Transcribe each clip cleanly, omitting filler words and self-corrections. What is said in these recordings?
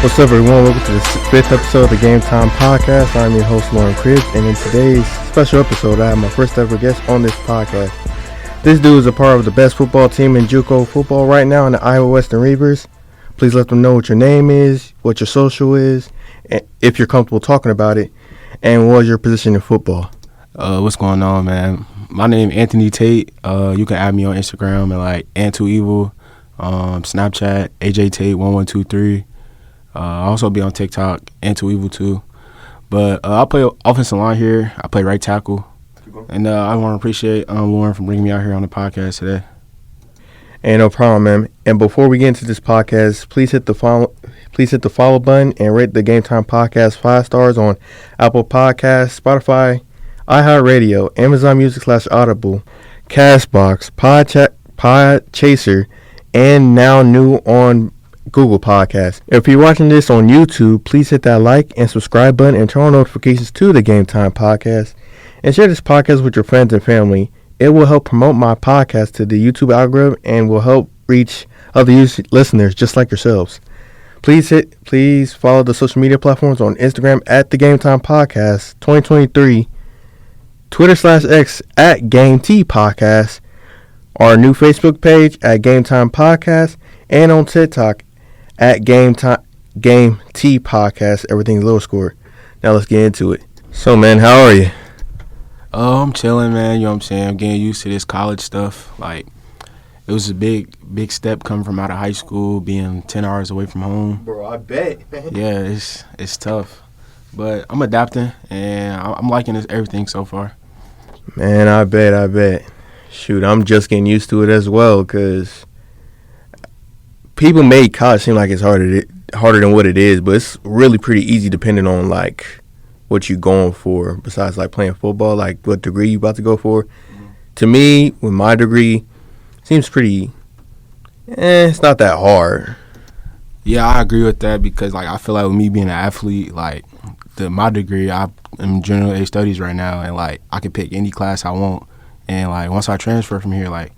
What's up, everyone? Welcome to the 5th episode of the Game Time Podcast. I'm your host, Loren Cribbs, and in today's special episode, I have my first ever guest on this podcast. This dude is a part of the best football team in JUCO Football right now in the Iowa Western Reivers. Please let them know what your name is, what your social is, and if you're comfortable talking about it, and what is your position in football. What's going on, man? My name is Anthony Tate. You can add me on Instagram at like Antu Snapchat, AJ Tate 1123. I also be on TikTok, Antu too. But I play offensive line here. I play right tackle. And I want to appreciate Loren for bringing me out here on the podcast today. Ain't no problem, man. And before we get into this podcast, please hit the follow button and rate the Game Time Podcast 5 stars on Apple Podcasts, Spotify, iHeartRadio, Amazon Music /Audible, Castbox, Podchaser, and now new on Google Podcasts. If you're watching this on YouTube, please hit that like and subscribe button and turn on notifications to the Game Time Podcast. And share this podcast with your friends and family. It will help promote my podcast to the YouTube algorithm and will help reach other listeners just like yourselves. Please follow the social media platforms on Instagram at the Game Time Podcast 2023, Twitter /X at Game T Podcast, our new Facebook page at Game Time Podcast, and on TikTok at Game T Podcast. Everything's lower score. Now let's get into it. So, man, how are you? I'm chilling, man. You know what I'm saying? I'm getting used to this college stuff. Like, it was a big step coming from out of high school, being 10 hours away from home. Bro, I bet. Yeah, it's tough. But I'm adapting, and I'm liking everything so far. Man, I bet. Shoot, I'm just getting used to it as well, because people make college seem like it's harder than what it is, but it's really pretty easy depending on, like, what you going for besides, like, playing football, like, what degree you about to go for. Mm-hmm. To me, with my degree, seems pretty, it's not that hard. Yeah, I agree with that because, like, I feel like with me being an athlete, like, my degree, I'm in general ed studies right now, and, like, I can pick any class I want. And, like, once I transfer from here, like,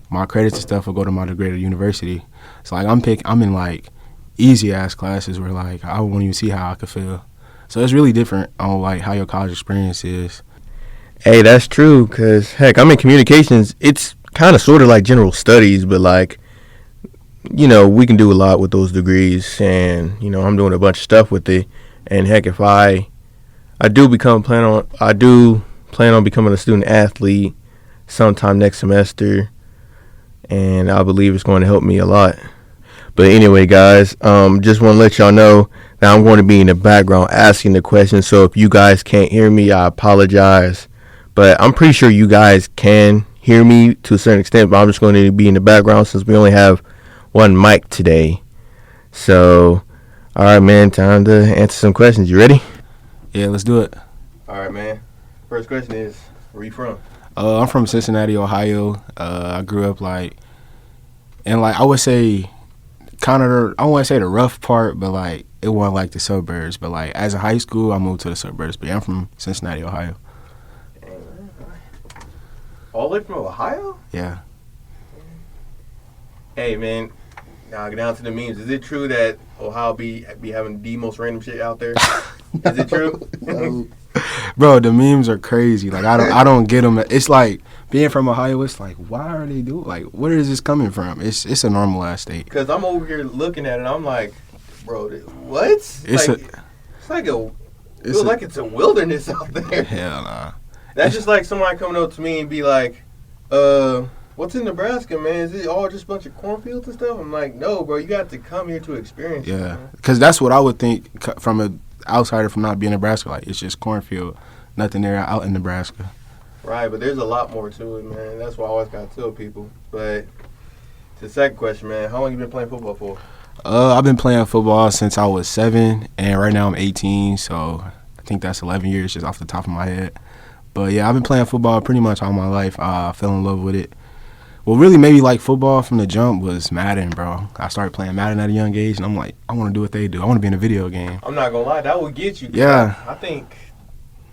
my credits and stuff will go to my degree at university. So, like, I'm in, like, easy-ass classes where, like, I won't even see how I could feel. So it's really different on, like, how your college experience is. Hey, that's true, because, heck, I'm in communications. It's kind of sort of like general studies, but, like, you know, we can do a lot with those degrees, and, you know, I'm doing a bunch of stuff with it. And, heck, if I do plan on becoming a student athlete sometime next semester, and I believe it's going to help me a lot. But anyway, guys, just want to let y'all know that I'm going to be in the background asking the questions. So if you guys can't hear me, I apologize. But I'm pretty sure you guys can hear me to a certain extent, but I'm just going to be in the background since we only have one mic today. So, all right, man, time to answer some questions. You ready? Yeah, let's do it. All right, man. First question is, where you from? I'm from Cincinnati, Ohio. I grew up, like, and, like, I would say kind of, I wouldn't say the rough part, but, like, it wasn't like the suburbs. But, like, as a high school, I moved to the suburbs. But yeah, I'm from Cincinnati, Ohio. All the way from Ohio? Yeah. Hey, man, now get down to the memes. Is it true that Ohio be having the most random shit out there? Is it true? No. Bro, the memes are crazy. Like, I don't get them. It's like, being from Ohio, it's like, why are they doing, like, where is this coming from? It's a normal ass state. Because I'm over here looking at it, I'm like, bro, what? It's like it's a wilderness out there. Hell nah. That's just like somebody coming up to me and be like, what's in Nebraska, man? Is it all just a bunch of cornfields and stuff? I'm like, no, bro, you got to come here to experience it. Yeah, because that's what I would think from an outsider from not being Nebraska. Like, it's just cornfield, nothing there out in Nebraska. Right, but there's a lot more to it, man. That's why I always got to tell people. But to the second question, man, how long you been playing football for? I've been playing football since I was 7, and right now I'm 18, so I think that's 11 years just off the top of my head. But, yeah, I've been playing football pretty much all my life. I fell in love with it. What really made me like football from the jump was Madden, bro. I started playing Madden at a young age, and I'm like, I want to do what they do. I want to be in a video game. I'm not going to lie. That would get you. Yeah. I think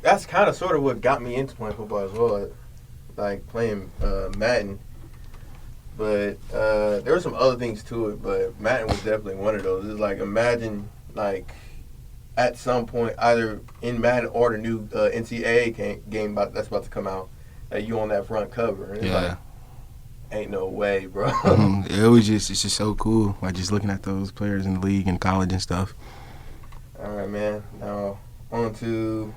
that's kind of sort of what got me into playing football as well, like playing Madden. But there were some other things to it, but Madden was definitely one of those. It's like, imagine like at some point, either in Madden or the new NCAA game that's about to come out, that you on that front cover. And it's like, ain't no way, bro. It's just so cool. Like just looking at those players in the league and college and stuff. All right, man. Now on to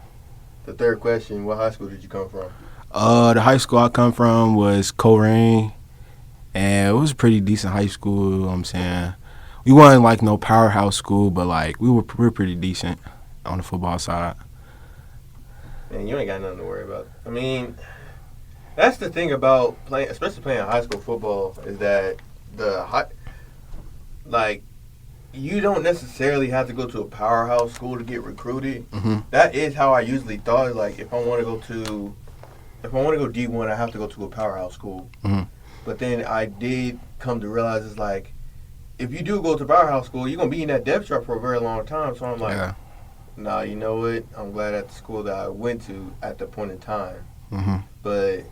the third question. What high school did you come from? The high school I come from was Loren, and it was a pretty decent high school. You know what I'm saying, we weren't like no powerhouse school, but like we were pretty decent on the football side. Man, you ain't got nothing to worry about. I mean, that's the thing about playing, especially playing high school football, is that you don't necessarily have to go to a powerhouse school to get recruited. Mm-hmm. That is how I usually thought. Like if I want to go D1, I have to go to a powerhouse school. Mm-hmm. But then I did come to realize it's like, if you do go to powerhouse school, you're gonna be in that depth chart for a very long time. So I'm like, nah, you know what? I'm glad at the school that I went to at the point in time. Mm-hmm. But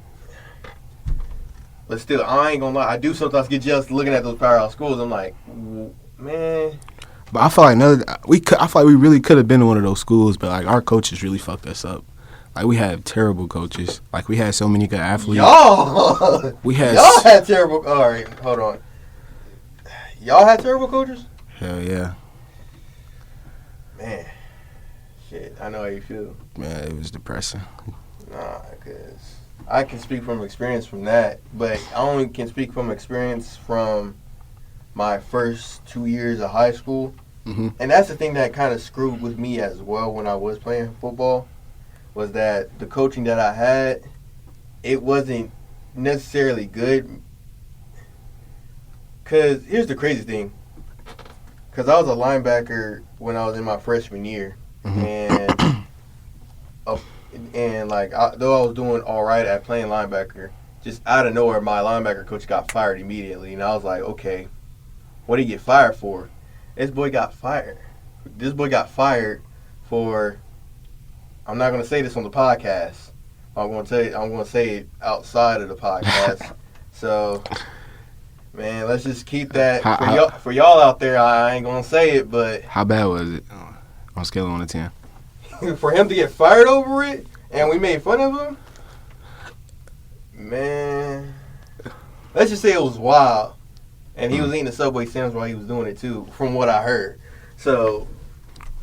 still, I ain't gonna lie. I do sometimes get jealous looking at those powerhouse schools. I'm like, man. But I feel like we really could have been in one of those schools, but like our coaches really fucked us up. Like we had terrible coaches. Like we had so many good athletes. Y'all had terrible. All right, hold on. Y'all had terrible coaches? Hell yeah. Man, shit. I know how you feel. Man, it was depressing. Nah, because I can speak from experience from that, but I only can speak from experience from my first 2 years of high school. Mm-hmm. And that's the thing that kind of screwed with me as well when I was playing football, was that the coaching that I had, it wasn't necessarily good. Because here's the crazy thing. Because I was a linebacker when I was in my freshman year. Mm-hmm. And though I was doing all right at playing linebacker, just out of nowhere, my linebacker coach got fired immediately. And I was like, okay, what did he get fired for? This boy got fired for, I'm not going to say this on the podcast. I'm going to say it outside of the podcast. So, man, let's just keep that for y'all out there. I ain't going to say it, but how bad was it on a scale of 1 to 10? For him to get fired over it, and we made fun of him, man, let's just say it was wild. And he was eating the Subway sandwich while he was doing it too, from what I heard. So,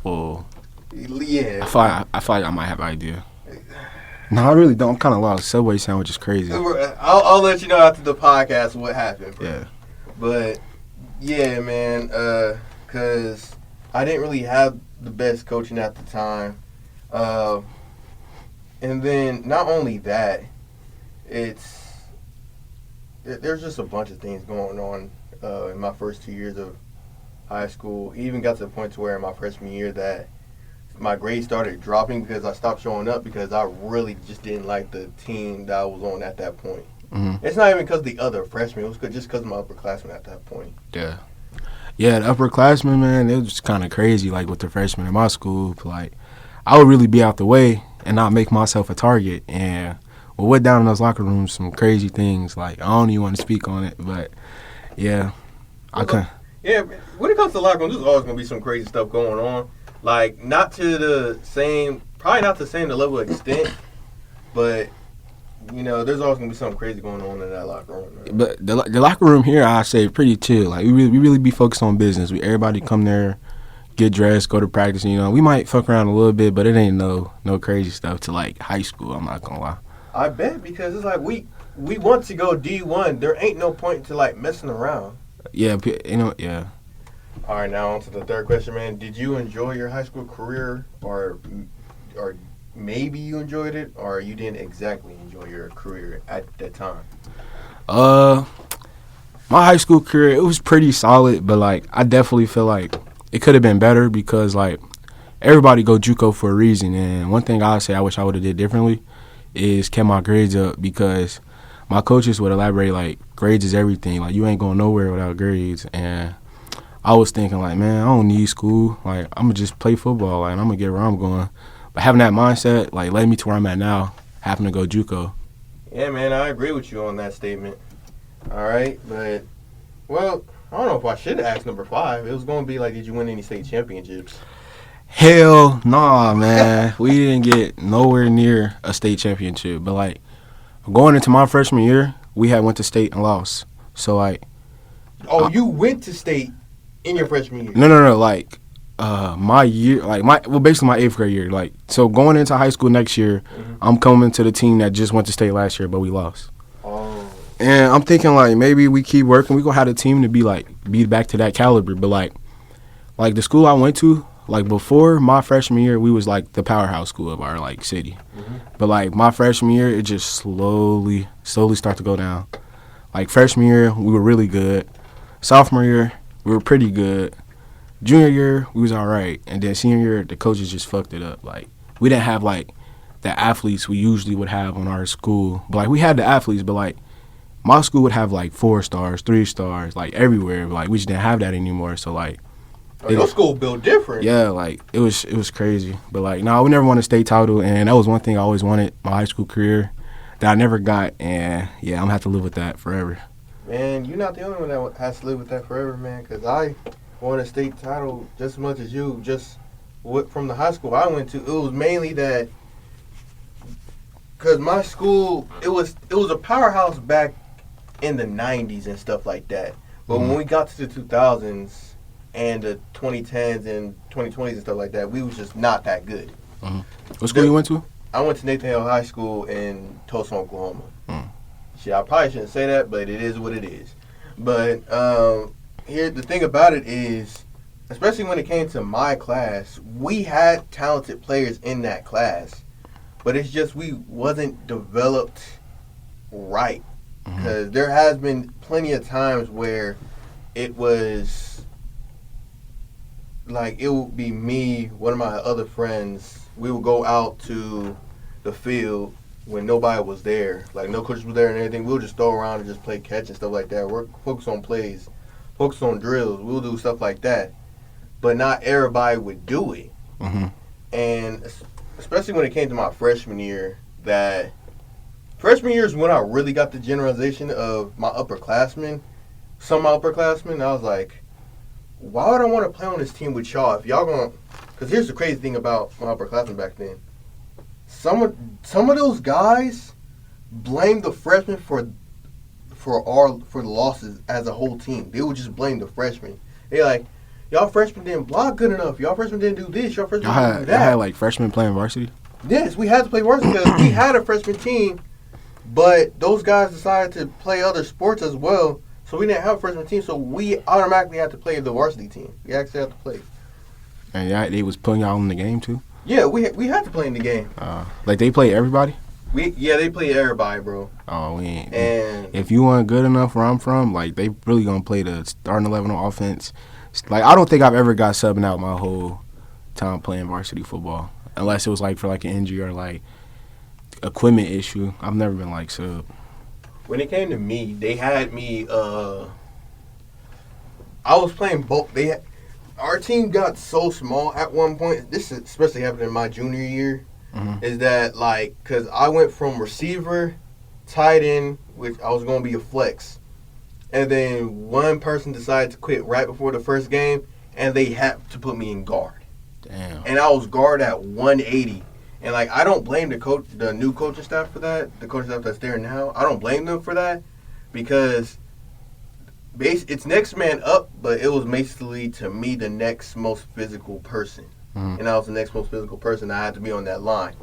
well, yeah. I feel like I might have an idea. No, I really don't. I'm kind of lost. Subway sandwich is crazy. I'll let you know after the podcast what happened, bro. Yeah. But, yeah, man, because I didn't really have the best coaching at the time. And then, not only that, there's just a bunch of things going on in my first 2 years of high school. It even got to the point to where in my freshman year that my grades started dropping because I stopped showing up because I really just didn't like the team that I was on at that point. Mm-hmm. It's not even because of the other freshmen. It was just because of my upperclassmen at that point. Yeah. Yeah, the upperclassmen, man, it was just kind of crazy, like, with the freshmen in my school. Like, I would really be out the way and not make myself a target. And we went down in those locker rooms, some crazy things. Like, I don't even want to speak on it, but, yeah. Yeah, when it comes to locker rooms, there's always going to be some crazy stuff going on. Like, probably not to the same level of extent, but, you know, there's always going to be something crazy going on in that locker room. Man. But the locker room here, I say, pretty chill. Like, we really be focused on business. Everybody come there, get dressed, go to practice. You know, we might fuck around a little bit, but it ain't no crazy stuff to, like, high school. I'm not going to lie. I bet, because it's like we want to go D1. There ain't no point to, like, messing around. Yeah, you know, yeah. All right, now on to the third question, man. Did you enjoy your high school career, or maybe you enjoyed it, or you didn't exactly enjoy your career at that time? My high school career, it was pretty solid, but, like, I definitely feel like it could have been better because, like, everybody go JUCO for a reason, and one thing I say I wish I would have did differently is kept my grades up, because my coaches would elaborate, like, grades is everything. Like, you ain't going nowhere without grades. And I was thinking, like, man, I don't need school. Like, I'm going to just play football. Like, and I'm going to get where I'm going. But having that mindset, like, led me to where I'm at now, having to go JUCO. Yeah, man, I agree with you on that statement. All right, but, well, I don't know if I should ask number 5. It was going to be like, did you win any state championships? Hell nah, man. We didn't get nowhere near a state championship. But, like, going into my freshman year, we had went to state and lost. So, like... Oh, you went to state in your freshman year? No. Like, my year... basically my 8th grade year. Like, so going into high school next year, I'm coming to the team that just went to state last year, but we lost. Oh. And I'm thinking, like, maybe we keep working. We going to have a team to be back to that caliber. But, like the school I went to... Like, before my freshman year, we was, like, the powerhouse school of our, like, city. But, like, my freshman year, it just slowly started to go down. Like, freshman year, we were really good. Sophomore year, we were pretty good. Junior year, we was all right. And then senior year, the coaches just fucked it up. Like, we didn't have, like, the athletes we usually would have on our school. But, like, we had the athletes, but, like, my school would have, like, 4 stars, 3 stars, like, everywhere. But, like, we just didn't have that anymore. So, like, your school built different. Yeah, like, it was crazy. But, like, no, we never won a state title, and that was one thing I always wanted my high school career that I never got, and, yeah, I'm going to have to live with that forever. Man, you're not the only one that has to live with that forever, man, because I won a state title just as much as you. Just from the high school I went to, it was mainly that because my school, it was a powerhouse back in the 90s and stuff like that. But when we got to the 2000s, and the 2010s and 2020s and stuff like that, we was just not that good. What school you went to? I went to Nathan Hale High School in Tulsa, Oklahoma. Shit, I probably shouldn't say that, but it is what it is. But here, the thing about it is, especially when it came to my class, we had talented players in that class, but it's just we wasn't developed right. Because there has been plenty of times where it was... Like, it would be me, one of my other friends, we would go out to the field when nobody was there. Like, no coaches were there and everything. We would just throw around and just play catch and stuff like that. We're focused on plays, focused on drills. We'll do stuff like that. But not everybody would do it. And especially when it came to my freshman year, freshman year is when I really got the generalization of my upperclassmen. Some of my upperclassmen, I was like, why would I want to play on this team with y'all if y'all going to... Because here's the crazy thing about my upperclassmen back then. Some of those guys blamed the freshmen for the losses as a whole team. They would just blame the freshmen. They like, y'all freshmen didn't block good enough. Y'all freshmen didn't do this. Y'all freshmen didn't do that. Y'all had, like, freshmen playing varsity? Yes, we had to play varsity because we had a freshman team, but those guys decided to play other sports as well. So we didn't have a freshman team, so we automatically had to play the varsity team. We actually had to play. And they was putting y'all in the game, too? Yeah, we had to play in the game. Like, they play everybody? They play everybody, bro. Oh, we ain't. And if you weren't good enough where I'm from, like, they really going to play the starting 11 on offense. Like, I don't think I've ever got subbing out my whole time playing varsity football. Unless it was, like, for, like, an injury or, like, equipment issue. I've never been, like, sub. When it came to me, they had me. I was playing both. Our team got so small at one point. This especially happened in my junior year. Is that like because I went from receiver, tight end, which I was going to be a flex, and then one person decided to quit right before the first game, and they had to put me in guard. Damn. And I was guard at 180. And, like, I don't blame the new coaching staff for that, the coaching staff that's there now. I don't blame them for that because it's next man up, but it was basically, to me, the next most physical person. And I was the next most physical person. I had to be on that line.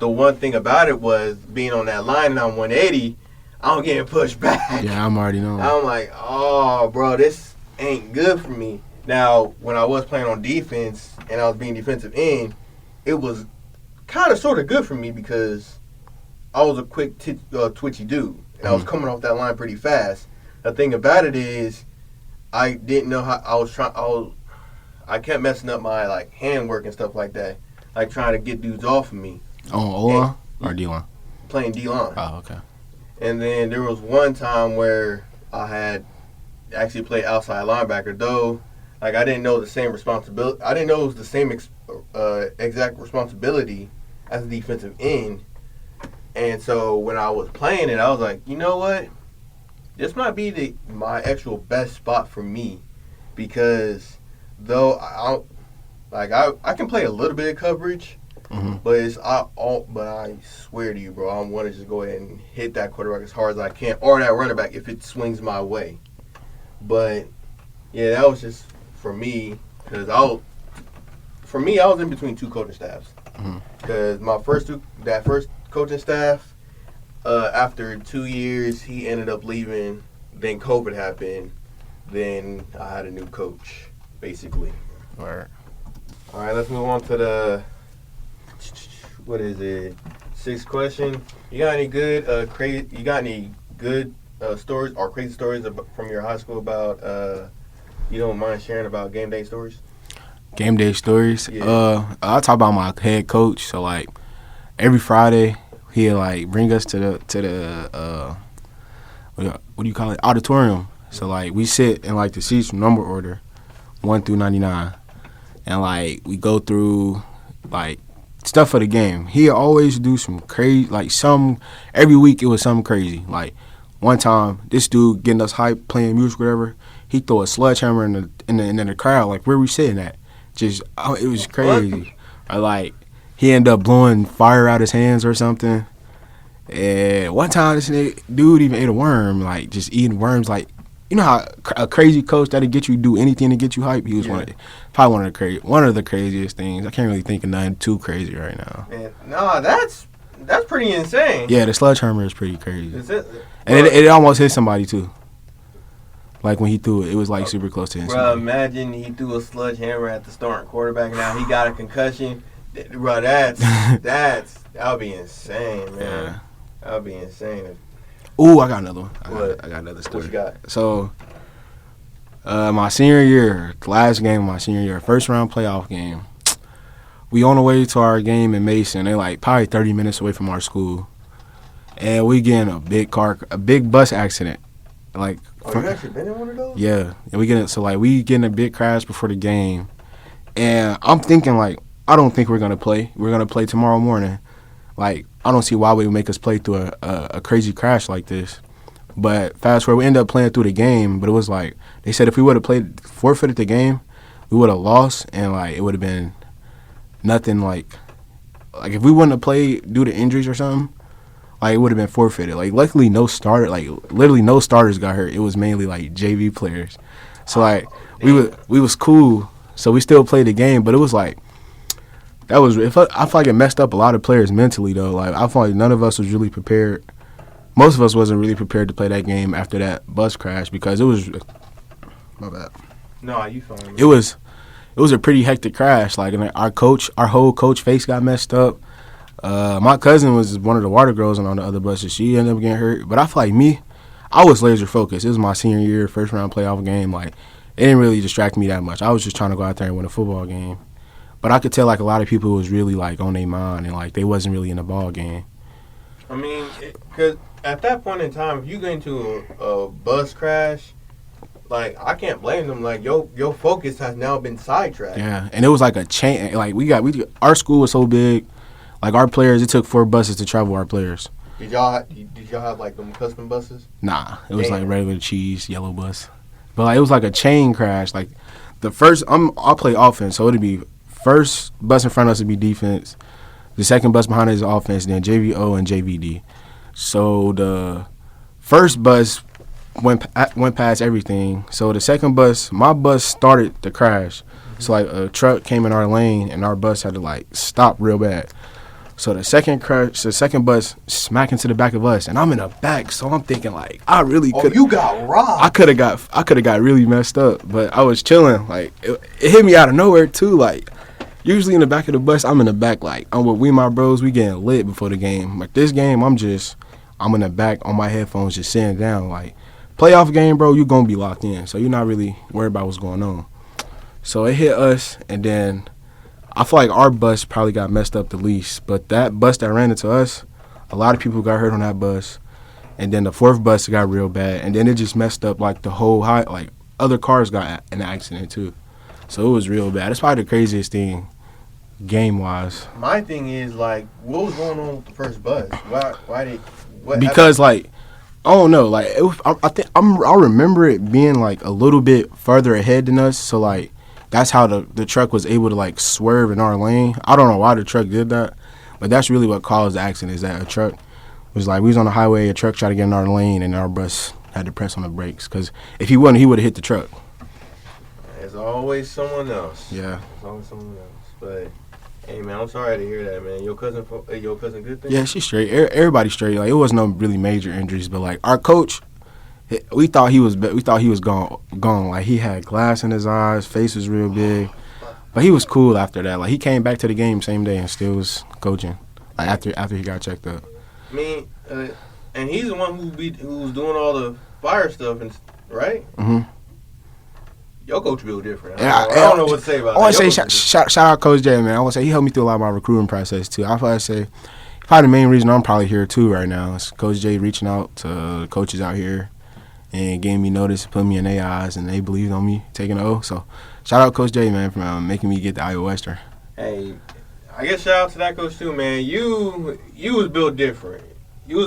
The one thing about it was being on that line and I'm 180, I'm getting pushed back. Yeah, I'm already knowing. I'm like, oh, bro, this ain't good for me. Now, when I was playing on defense and I was being defensive end, it was kind of sort of good for me because I was a quick twitchy dude and I was coming off that line pretty fast. The thing about it is I didn't know how I kept messing up my like handwork and stuff like that, like trying to get dudes off of me. On O-line or D-line? Playing D-line. Oh, okay. And then there was one time where I had actually played outside linebacker, though. Like I didn't know the same responsibility. I didn't know it was the same exact responsibility as a defensive end. And so when I was playing it, I was like, you know what? this might be my actual best spot for me, because though I can play a little bit of coverage, but I swear to you, bro, I want to just go ahead and hit that quarterback as hard as I can, or that running back if it swings my way. But yeah, that was just for me, because I was in between two coaching staffs. Because my first coaching staff, after 2 years, he ended up leaving. Then COVID happened. Then I had a new coach, basically. All right. All right, let's move on to the, what is it, 6th question. You got any good stories or crazy stories from your high school about, you don't mind sharing about game day stories? Game day stories? Yeah. I'll talk about my head coach. So, like, every Friday, he'll, like, bring us to the what do you call it, auditorium. So, like, we sit in, like, the seats from number order, 1 through 99. And, like, we go through, like, stuff for the game. He'll always do some crazy, like, every week it was something crazy. Like, one time, this dude getting us hype, playing music, whatever, he threw a sledgehammer in the crowd, like, where we sitting at. It was crazy. Like, he ended up blowing fire out his hands or something. And one time, this dude even ate a worm, like, just eating worms. Like, you know how a crazy coach that'll get you to do anything to get you hype? He was one of the craziest things. I can't really think of nothing too crazy right now. Man, no, that's pretty insane. Yeah, the sledgehammer is pretty crazy. Is it? And it almost hit somebody, too. Like, when he threw it, it was, like, super close to him. Bro, imagine he threw a sledgehammer at the starting quarterback. Now he got a concussion. Bro, that would be insane, man. Yeah. That would be insane. Ooh, I got another one. I got another story. What you got? So, my senior year, the last game of my senior year, first round playoff game, we on the way to our game in Mason. They're, like, probably 30 minutes away from our school. And we get in a big bus accident. Like, you actually been in one of those? Yeah. And we get in a big crash before the game. And I'm thinking, like, I don't think we're going to play. We're going to play tomorrow morning. Like, I don't see why we would make us play through a crazy crash like this. But fast forward, we ended up playing through the game. But it was like, they said if we would have forfeited the game, we would have lost. And, like, it would have been nothing like if we wouldn't have played due to injuries or something, like, it would have been forfeited. Like, luckily, literally no starters got hurt. It was mainly, like, JV players. So, like, we was cool. So we still played the game. But it was, like, I feel like it messed up a lot of players mentally, though. Like, I feel like none of us was really prepared. Most of us wasn't really prepared to play that game after that bus crash because it was – my bad. No, you fine. It was a pretty hectic crash. Like, and our whole coach face got messed up. My cousin was one of the water girls on the other buses. She ended up getting hurt. But I feel like I was laser focused. It was my senior year, first round playoff game. Like, it didn't really distract me that much. I was just trying to go out there and win a football game. But I could tell, like, a lot of people was really, like, on their mind and, like, they wasn't really in the ball game. I mean, because at that point in time, if you get into a bus crash, like, I can't blame them. Like, your focus has now been sidetracked. Yeah, and it was like a chain. Like, our school was so big. Like, our players, it took 4 buses to travel our players. Did y'all have like them custom buses? Nah, it was like regular cheese yellow bus. But, like, it was like a chain crash. Like, I'll play offense, so it'd be first bus in front of us would be defense. The second bus behind us is offense, then JVO and JVD. So the first bus went past everything. So the second bus, my bus started the crash. So, like, a truck came in our lane and our bus had to, like, stop real bad. So the second bus smacked into the back of us, and I'm in the back, so I'm thinking, like, I really could. Oh, you got robbed. I could have got really messed up, but I was chilling. Like, it hit me out of nowhere too. Like, usually in the back of the bus, I'm in the back, like, I'm with my bros, we getting lit before the game. Like, this game, I'm in the back on my headphones, just sitting down. Like, playoff game, bro, you gonna be locked in, so you're not really worried about what's going on. So it hit us, and then I feel like our bus probably got messed up the least. But that bus that ran into us, a lot of people got hurt on that bus. And then the fourth bus got real bad. And then it just messed up, like, the whole like, other cars got in an accident, too. So it was real bad. It's probably the craziest thing game-wise. My thing is, like, what was going on with the first bus? Why did – Because, like, I don't know. Like I remember it being like a little bit further ahead than us. So like that's how the truck was able to like swerve in our lane. I don't know why the truck did that, but that's really what caused the accident. Is that a truck was like we was on the highway, a truck tried to get in our lane, and our bus had to press on the brakes. Because if he wouldn't, he would have hit the truck. There's always someone else. Yeah. There's always someone else. But hey man, I'm sorry to hear that, man. Your cousin good thing? Yeah, she's straight. Everybody's straight. Like it was no really major injuries, but like our coach, we thought he was gone. Like he had glass in his eyes, face was real big, but he was cool after that. Like he came back to the game same day and still was coaching. Like after he got checked up. I mean, and he's the one who's doing all the fire stuff, and right? Mm-hmm. Your coach real different. I don't know what to say about that. I want to say shout out Coach J, man. I want to say he helped me through a lot of my recruiting process too. I probably say probably the main reason I'm probably here too right now is Coach J reaching out to coaches out here and gave me notice, putting me in their eyes, and they believed on me taking the O. So shout out Coach J, man, for making me get the Iowa Western. Hey, I guess shout out to that coach too, man. You was built different. You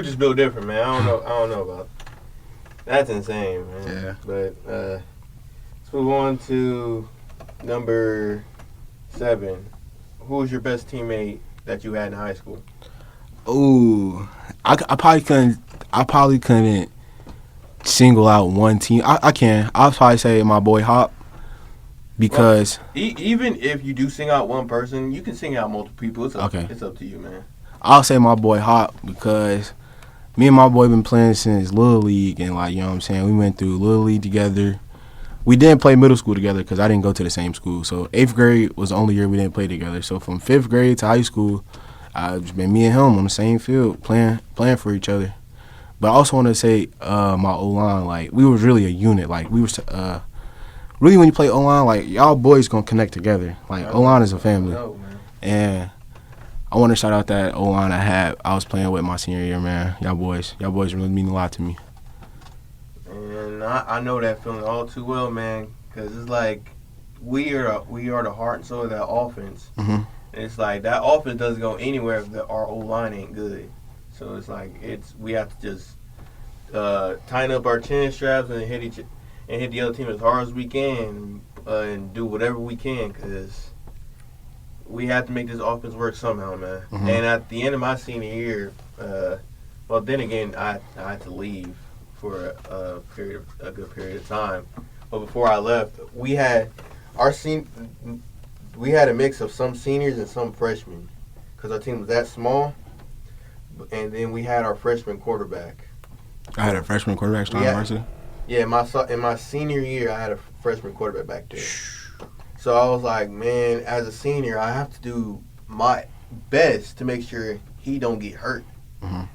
just built different, man. I don't know about. That's insane, man. Yeah. But let's move on to number 7. Who was your best teammate that you had in high school? Ooh, I probably couldn't single out one team. I can. I'll probably say my boy Hop because even if you do sing out one person, you can sing out multiple people. It's up to you, man. I'll say my boy Hop because me and my boy been playing since Little League, and like, you know what I'm saying, we went through Little League together. We didn't play middle school together because I didn't go to the same school. So 8th grade was the only year we didn't play together. So from 5th grade to high school, it's been me and him on the same field playing for each other. But I also want to say my O-line, like, we was really a unit. Like, we was really, when you play O-line, like, y'all boys going to connect together. Like, O-line is a family. And I want to shout out that O-line I was playing with my senior year, man. Y'all boys really mean a lot to me. And I know that feeling all too well, man, because it's like we are the heart and soul of that offense. Mm-hmm. And it's like that offense doesn't go anywhere if our O-line ain't good. So it's like we have to just tighten up our chin straps and hit the other team as hard as we can and do whatever we can because we have to make this offense work somehow, man. Mm-hmm. And at the end of my senior year, well, then again, I had to leave for a good period of time. But before I left, we had a mix of some seniors and some freshmen because our team was that small. And then we had our freshman quarterback. I had a freshman quarterback starting varsity? Yeah, in my senior year, I had a freshman quarterback back there. So I was like, man, as a senior, I have to do my best to make sure he don't get hurt.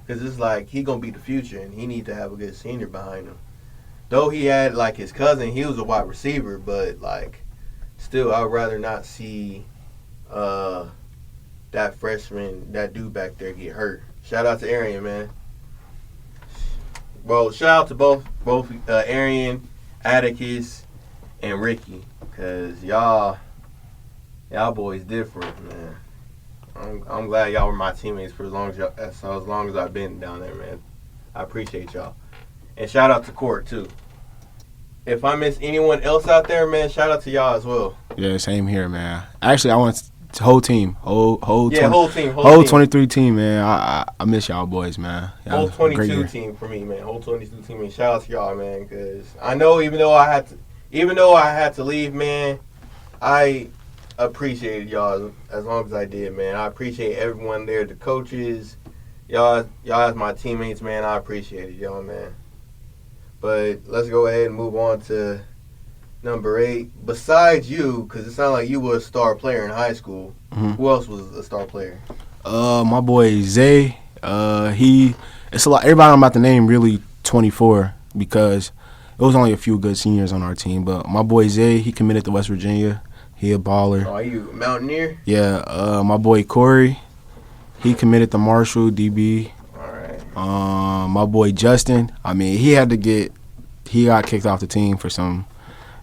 Because it's like he going to be the future, and he need to have a good senior behind him. Though he had, like, his cousin, he was a wide receiver, but, like, still, I would rather not see that freshman, that dude back there get hurt. Shout out to Arian, man. Well, shout out to both Arian, Atticus, and Ricky, because y'all boys different, man. I'm glad y'all were my teammates for as long as I've been down there, man. I appreciate y'all. And shout out to Court, too. If I miss anyone else out there, man, shout out to y'all as well. Yeah, same here, man. Actually, I want the whole team. Whole 23 team, man. I miss y'all boys, man. Y'all whole 22 team for me, man. Whole 22 team, and shout out to y'all, man, because I know even though I had to leave, man, I appreciated y'all as long as I did, man. I appreciate everyone there, the coaches, y'all as my teammates, man. I appreciated y'all, man. But let's go ahead and move on to number 8. Besides you, because it sounded like you were a star player in high school. Mm-hmm. Who else was a star player? My boy Zay. It's a lot. Everybody I'm about to name really 24 because it was only a few good seniors on our team. But my boy Zay, he committed to West Virginia. He a baller. Oh, are you a Mountaineer? Yeah. My boy Corey, he committed to Marshall DB. All right. My boy Justin, I mean, he got kicked off the team for some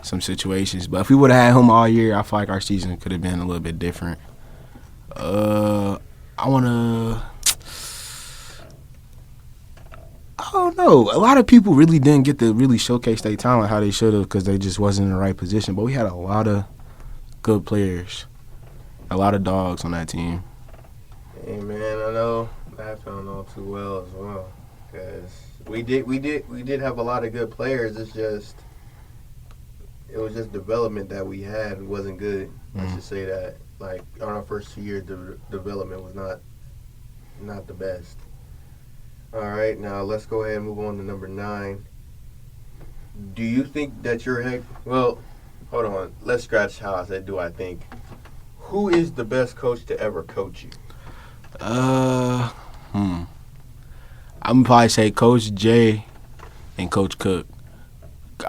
situations. But if we would have had him all year, I feel like our season could have been a little bit different. know. A lot of people really didn't get to really showcase their talent how they should have because they just wasn't in the right position. But we had a lot of good players, a lot of dogs on that team. Hey man, I know I found all too well as well because we did have a lot of good players. It was just development that we had wasn't good. Let's just say that. Like on our first 2 years, the development was not the best. All right, now let's go ahead and move on to number 9. Do you think that your head? Well, hold on. Let's scratch how I said. Do I think? Who is the best coach to ever coach you? I'm gonna probably say Coach J and Coach Cook.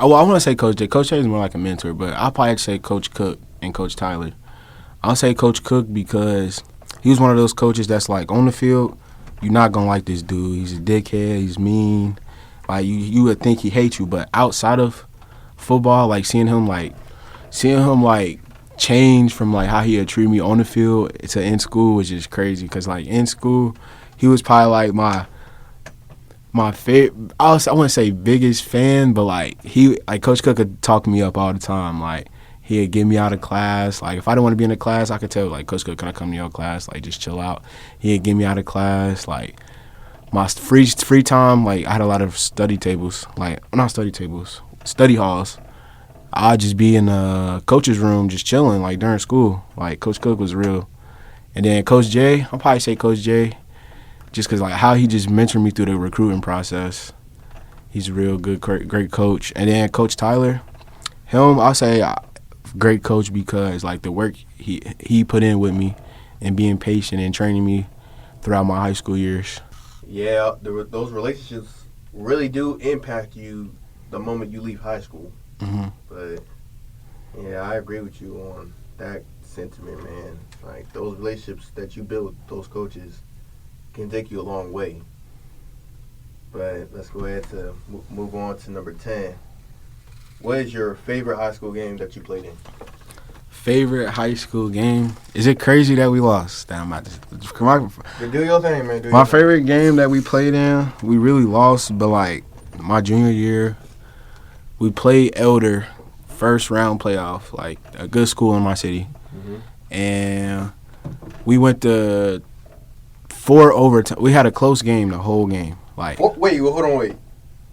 Well, I want to say Coach J. Coach J is more like a mentor, but I'll probably say Coach Cook and Coach Tyler. I'll say Coach Cook because he was one of those coaches that's like on the field, you're not gonna like this dude. He's a dickhead. He's mean. Like you would think he hates you, but outside of football, like seeing him change from like how he would treat me on the field to in school was just crazy. Cause like in school, he was probably like my favorite. I wouldn't say biggest fan, but like Coach Cook could talk me up all the time. Like he'd get me out of class. Like if I didn't want to be in the class, I could tell like Coach Cook, can I come to your class? Like just chill out. He'd get me out of class. Like my free time, like I had a lot of study tables. Like not study tables, study halls. I'd just be in the coach's room just chilling like during school. Like Coach Cook was real. And then Coach J, I'll probably say Coach J. Just because, like, how he just mentored me through the recruiting process. He's a real good, great coach. And then Coach Tyler, him, I'll say great coach because, like, the work he put in with me and being patient and training me throughout my high school years. Yeah, those relationships really do impact you the moment you leave high school. Mm-hmm. But, yeah, I agree with you on that sentiment, man. Like, those relationships that you build with those coaches can take you a long way. But let's go ahead to move on to number 10. What is your favorite high school game that you played in? Favorite high school game? Is it crazy that we lost? Damn, do your thing, man. My favorite game that we played in, we really lost, but like my junior year, we played Elder first round playoff, like a good school in my city. Mm-hmm. And we went to 4 overtime. We had a close game the whole game. Like hold on.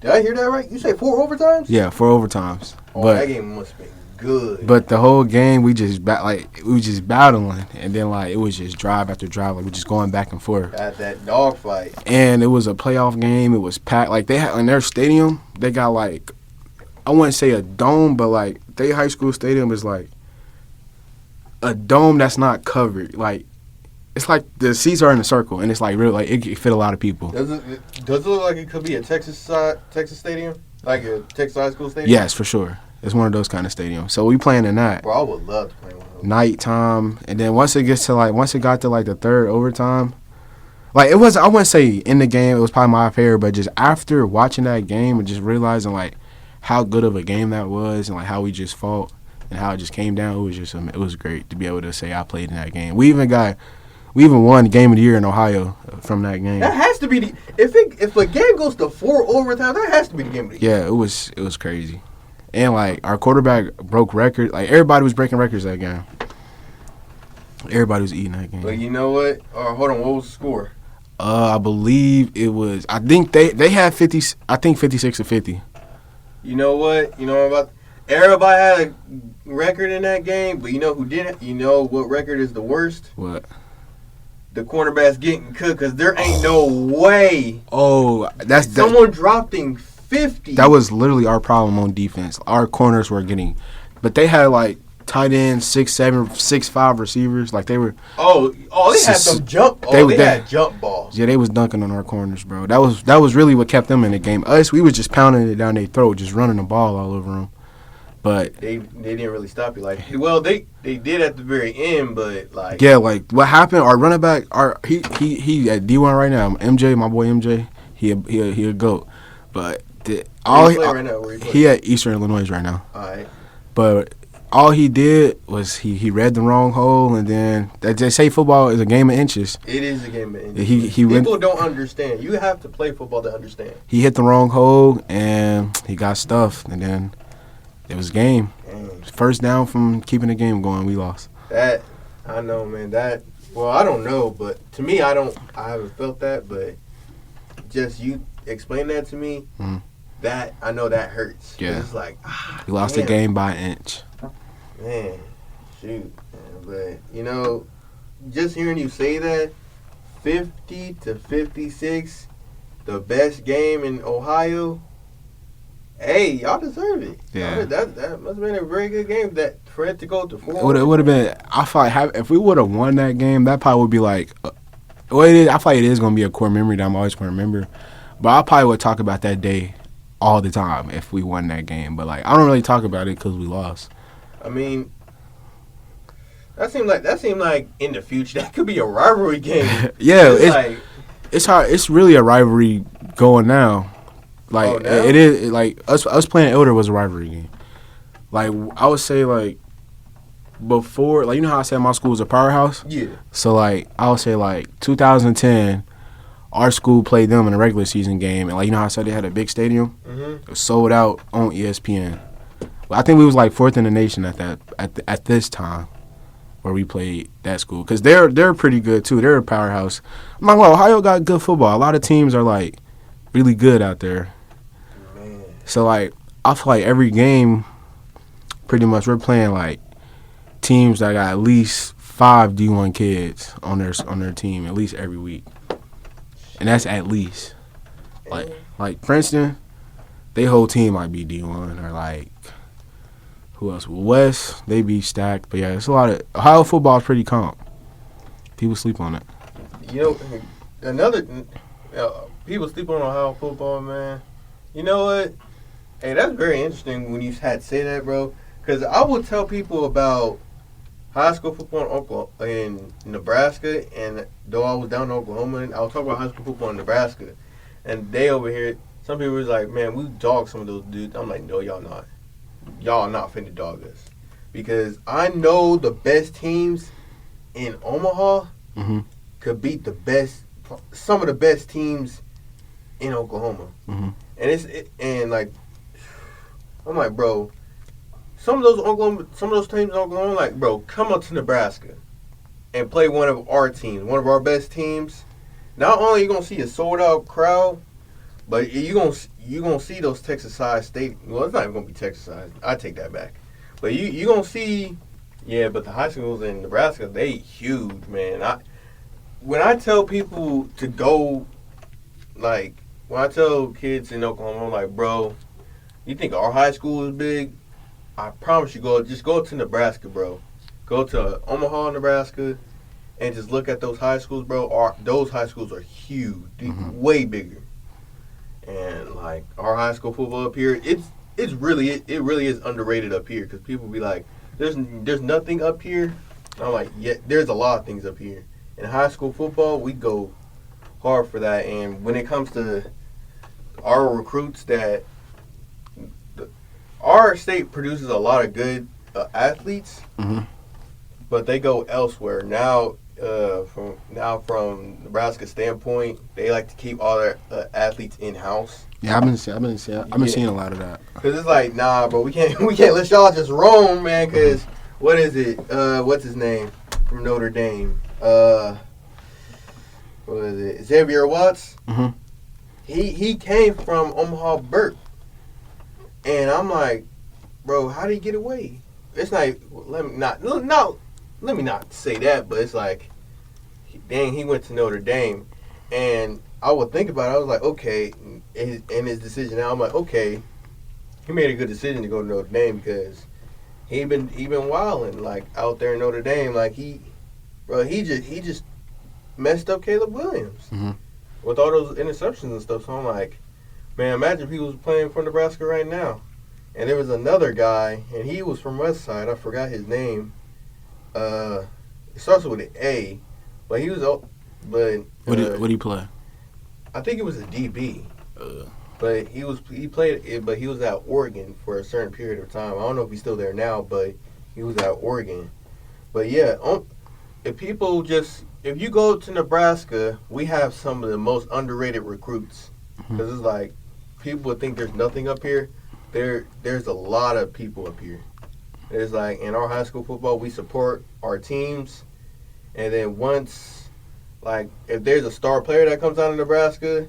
Did I hear that right? You say 4 overtimes? Yeah, 4 overtimes. But that game must have been good. But the whole game we just battling, and then like it was just drive after drive, like we just going back and forth. At that dog fight. And it was a playoff game. It was packed. Like they had in their stadium, they got like I wouldn't say a dome, but like their high school stadium is like a dome that's not covered. Like it's like the seats are in a circle, and it's like real. Like it could fit a lot of people. Does it look like it could be a Texas stadium, like a Texas high school stadium? Yes, for sure. It's one of those kind of stadiums. So we playing in that. Bro, I would love to play one of those. Nighttime, and then once it got to like the 3rd overtime, like it was. I wouldn't say in the game it was probably my favorite, but just after watching that game and just realizing like how good of a game that was, and like how we just fought and how it just came down, it was great to be able to say I played in that game. We even won the game of the year in Ohio from that game. That has to be if a game goes to 4 overtime, that has to be the game of the year. Yeah, it was crazy. And like our quarterback broke record. Like everybody was breaking records that game. Everybody was eating that game. But you know what? Hold on, what was the score? I believe it was. I think they had 50. I think 56-50. You know what? Everybody had a record in that game, but you know who didn't? You know what record is the worst? What? The cornerbacks getting cooked because there ain't no way. Oh, someone dropped in 50. That was literally our problem on defense. Our corners were getting, but they had like tight ends, 6'7", 6'5" receivers. Like they were. They had some jump. They had jump balls. Yeah, they was dunking on our corners, bro. That was really what kept them in the game. Us, we was just pounding it down their throat, just running the ball all over them. But they didn't really stop you. Like, well, they did at the very end, but like yeah, like what happened? Our running back, he at D1 right now. MJ, my boy MJ, he a GOAT. But right now? He at Eastern Illinois right now. All right. But all he did was he read the wrong hole, and then they say football is a game of inches. It is a game of inches. People don't understand. You have to play football to understand. He hit the wrong hole, and he got stuffed, and then it was game. First down from keeping the game going, we lost. That I know, man. Well, I don't know, but to me, I haven't felt that, but just you explain that to me. Mm-hmm. That I know that hurts. Yeah, it's like we lost the game by an inch. Man, shoot, man. But just hearing you say that, 50-56, the best game in Ohio. Hey, y'all deserve it. Yeah, that must have been a very good game. That for it to go to 4. It would have been. I feel like if we would have won that game, that probably would be like. Well, it is. I feel like it is going to be a core memory that I'm always going to remember. But I probably would talk about that day all the time if we won that game. But like, I don't really talk about it because we lost. I mean, that seemed like in the future that could be a rivalry game. Yeah, it's hard. It's really a rivalry going now. Like it is. Like us playing Elder was a rivalry game. Like I would say like before, like you know how I said my school was a powerhouse. Yeah. So like I would say like 2010. Our school played them in a regular season game, and like you know how I said they had a big stadium. Mm-hmm. It was sold out on ESPN. Well, I think we was like 4th in the nation at this time where we played that school because they're pretty good too. They're a powerhouse. I'm like, well, Ohio got good football. A lot of teams are like really good out there. Man. So like I feel like every game, pretty much we're playing like teams that got at least 5 D1 kids on their team at least every week. And that's at least. Like Princeton, their whole team might be D1 or like who else? West, they be stacked. But yeah, it's a lot of Ohio football is pretty comp. People sleep on it. People sleep on Ohio football, man. You know what? Hey, that's very interesting when you had to say that, bro. Because I would tell people about high school football in Nebraska, and though I was down in Oklahoma, I was talking about high school football in Nebraska, and they over here, some people was like, man, we dog some of those dudes. I'm like, no, y'all not. Y'all not finna dog us. Because I know the best teams in Omaha could beat some of the best teams in Oklahoma. Mm-hmm. And I'm like, bro, some of those teams in Oklahoma, like, bro, come up to Nebraska and play one of our teams, one of our best teams. Not only are you gonna see a sold out crowd, but you gonna see those Texas size state. Well, it's not even gonna be Texas size. I take that back. But you gonna see, yeah. But the high schools in Nebraska, they huge, man. When I tell people to go, like when I tell kids in Oklahoma, I'm like, bro, you think our high school is big? I promise you, just go to Nebraska, bro. Go to Omaha, Nebraska, and just look at those high schools, bro. Those high schools are huge, way bigger. And like our high school football up here, it really is underrated up here because people be like, there's nothing up here. And I'm like, yeah, there's a lot of things up here. In high school football, we go hard for that. And when it comes to our recruits, our state produces a lot of good athletes, but they go elsewhere now. From Nebraska's standpoint, they like to keep all their athletes in house. Yeah, I've been seeing a lot of that. Cause it's like, nah, bro, we can't let y'all just roam, man. Cause what is it? What's his name from Notre Dame? What is it? Xavier Watts. Mm-hmm. He came from Omaha Burke. And I'm like, bro, how did he get away? It's like, let me not say that, but it's like, dang, he went to Notre Dame. And I would think about it. I was like, okay, in his decision now, I'm like, okay, he made a good decision to go to Notre Dame because he been wilding like out there in Notre Dame. Like he just messed up Caleb Williams with all those interceptions and stuff. So I'm like, man, imagine if he was playing for Nebraska right now. And there was another guy, and he was from West Side. I forgot his name. It starts with an A, but he was. But what did he play? I think it was a DB. But he played it. But he was at Oregon for a certain period of time. I don't know if he's still there now, but He was at Oregon. But yeah, if you go to Nebraska, we have some of the most underrated recruits. Because it's like, people would think there's nothing up here. There's a lot of people up here. It's like, in our high school football, we support our teams. And then once, like, if there's a star player that comes out of Nebraska,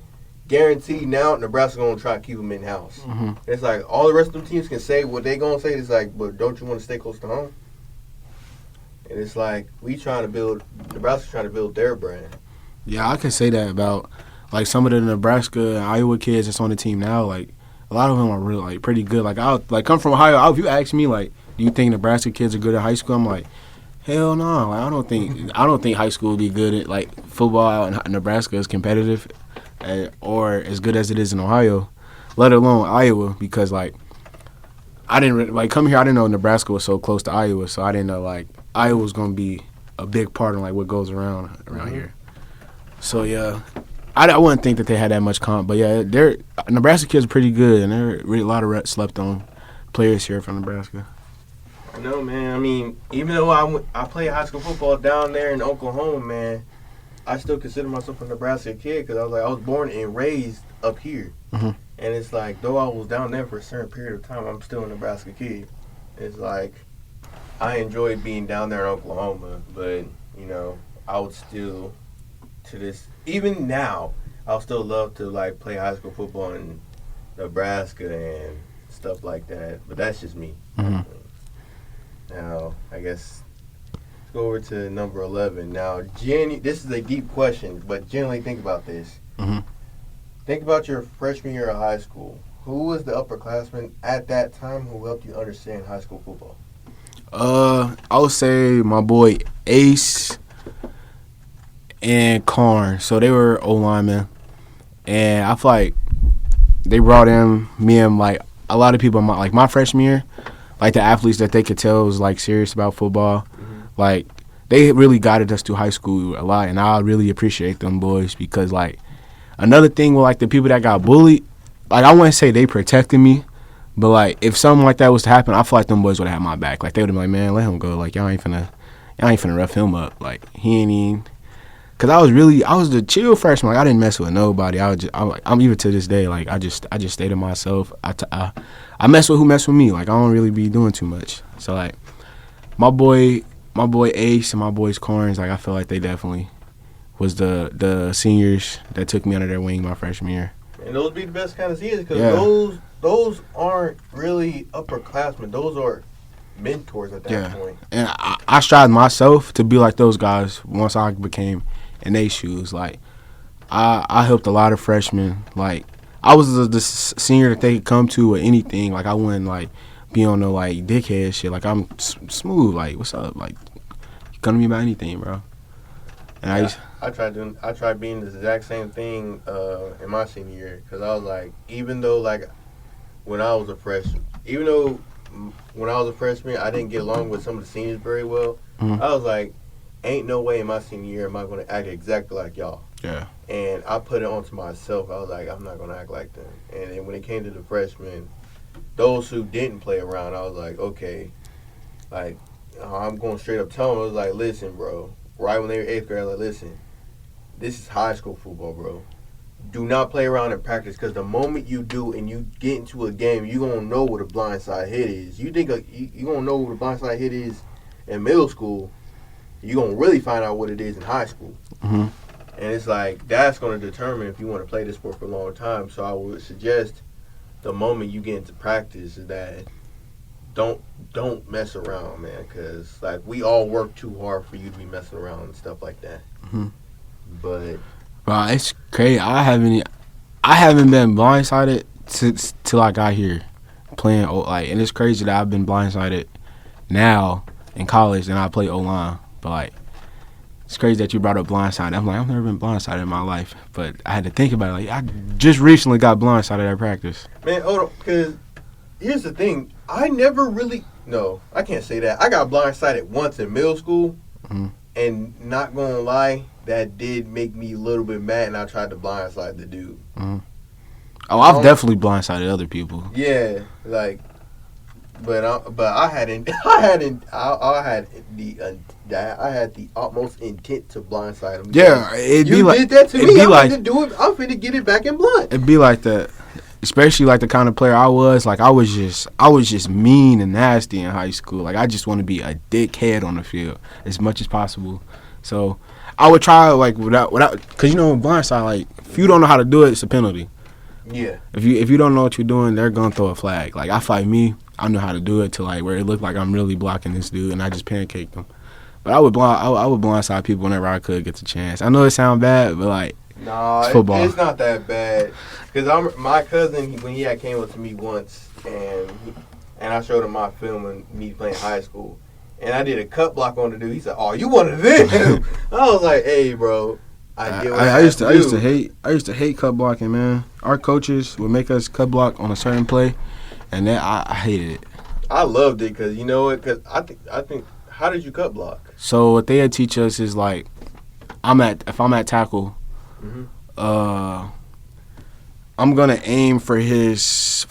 guaranteed now Nebraska's going to try to keep them in-house. It's like, all the rest of them teams can say what they going to say. It's like, but don't you want to stay close to home? And it's like, Nebraska's trying to build their brand. Yeah, I can say that about, like, some of the Nebraska and Iowa kids that's on the team now. Like, a lot of them are really, like, pretty good. Like, come from Ohio. If you ask me, like, do you think Nebraska kids are good at high school? I'm like, hell no. Like, I don't think high school would be good at, like, football out in Nebraska is competitive or as good as it is in Ohio, let alone Iowa, because, like, I didn't, like, come here, I didn't know Nebraska was so close to Iowa, so I didn't know, like, Iowa was going to be a big part of, like, what goes around here. So, yeah, I wouldn't think that they had that much comp, but, yeah, Nebraska kids are pretty good, and there are really a lot of slept on players here from Nebraska. I know, man. I mean, even though I played high school football down there in Oklahoma, man, I still consider myself a Nebraska kid because I was born and raised up here. And it's like, though I was down there for a certain period of time, I'm still a Nebraska kid. It's like, I enjoyed being down there in Oklahoma, but, you know, I would still, even now, I'll still love to, like, play high school football in Nebraska and stuff like that. But that's just me. Now, I guess, let's go over to number 11. Now, Jenny, this is a deep question, but generally think about this. Think about your freshman year of high school. Who was the upperclassman at that time who helped you understand high school football? I would say my boy Ace and Karn. So they were O-linemen. And I feel like they brought in me and, like, a lot of people, my freshman year, like, the athletes that they could tell was, like, serious about football. Like, they really guided us through high school a lot, and I really appreciate them boys because, like, another thing with, like, the people that got bullied, like, I wouldn't say they protected me, but, like, if something like that was to happen, I feel like them boys would have had my back. Like, they would have been like, man, let him go. Like, y'all ain't finna rough him up. Like, he ain't even. Because I was the chill freshman. Like, I didn't mess with nobody. I'm even to this day, like, I just stay to myself. I mess with who mess with me. Like, I don't really be doing too much. So, like, my boy Ace and my boys Corns, like, I feel like they definitely was the seniors that took me under their wing my freshman year. And those be the best kind of seniors because those aren't really upperclassmen. Those are mentors at that point. And I strived myself to be like those guys once I became in their shoes. Like, I helped a lot of freshmen. Like, I was the senior that they could come to or anything. Like, I wouldn't, like, be on no, like, dickhead shit. Like, I'm smooth. Like, what's up? Like, you come to me about anything, bro. And I tried being the exact same thing in my senior year because I was like, even though, like, when I was a freshman, I didn't get along with some of the seniors very well. I was like, ain't no way in my senior year am I going to act exactly like y'all. Yeah. And I put it onto myself. I was like, I'm not going to act like them. And then when it came to the freshmen, those who didn't play around, I was like, okay. Like, I'm going straight up tell them, I was like, listen, bro. Right when they were 8th grade, I was like, listen, this is high school football, bro. Do not play around in practice because the moment you do and you get into a game, you're going to know what a blindside hit is. You think you're going to know what a blindside hit is in middle school, you're going to really find out what it is in high school. And it's like, that's going to determine if you want to play this sport for a long time. So I would suggest the moment you get into practice is that don't mess around, man, because, like, we all work too hard for you to be messing around and stuff like that. But bro, it's crazy. I haven't been blindsided till I got here playing, like, and it's crazy that I've been blindsided now in college and I play O-line. But, like, it's crazy that you brought up blindsided. I'm like, I've never been blindsided in my life, but I had to think about it. Like, I just recently got blindsided at practice. Man, hold on, because here's the thing. I never really – no, I can't say that. I got blindsided once in middle school, and not going to lie, that did make me a little bit mad, and I tried to blindside the dude. Oh, I've definitely blindsided other people. Yeah, like, But I had the utmost intent to blindside him. Yeah, it'd be like you did that to it'd me. be I'm like finna do it. I'm finna get it back in blood. it'd be like that. Especially like the kind of player I was. Like I was just mean and nasty in high school. Like I just want to be a dickhead on the field as much as possible. So I would try like without because you know blindside, like if you don't know how to do it, it's a penalty. Yeah. If you don't know what you're doing, they're gonna throw a flag. Like I fight me, I know how to do it to like where it looked like I'm really blocking this dude, and I just pancaked them. But I would blindside people whenever I could get the chance. I know it sounds bad, but like it's football. It's not that bad. Cause my cousin when he had came up to me once and I showed him my film and me playing high school, and I did a cut block on the dude. He said, "Oh, you one of them?" I was like, "Hey, bro." I used to hate cut blocking, man. Our coaches would make us cut block on a certain play, and then I hated it. I loved it because you know what? Because I think how did you cut block? So what they had teach us is like, if I'm at tackle, I'm gonna aim for his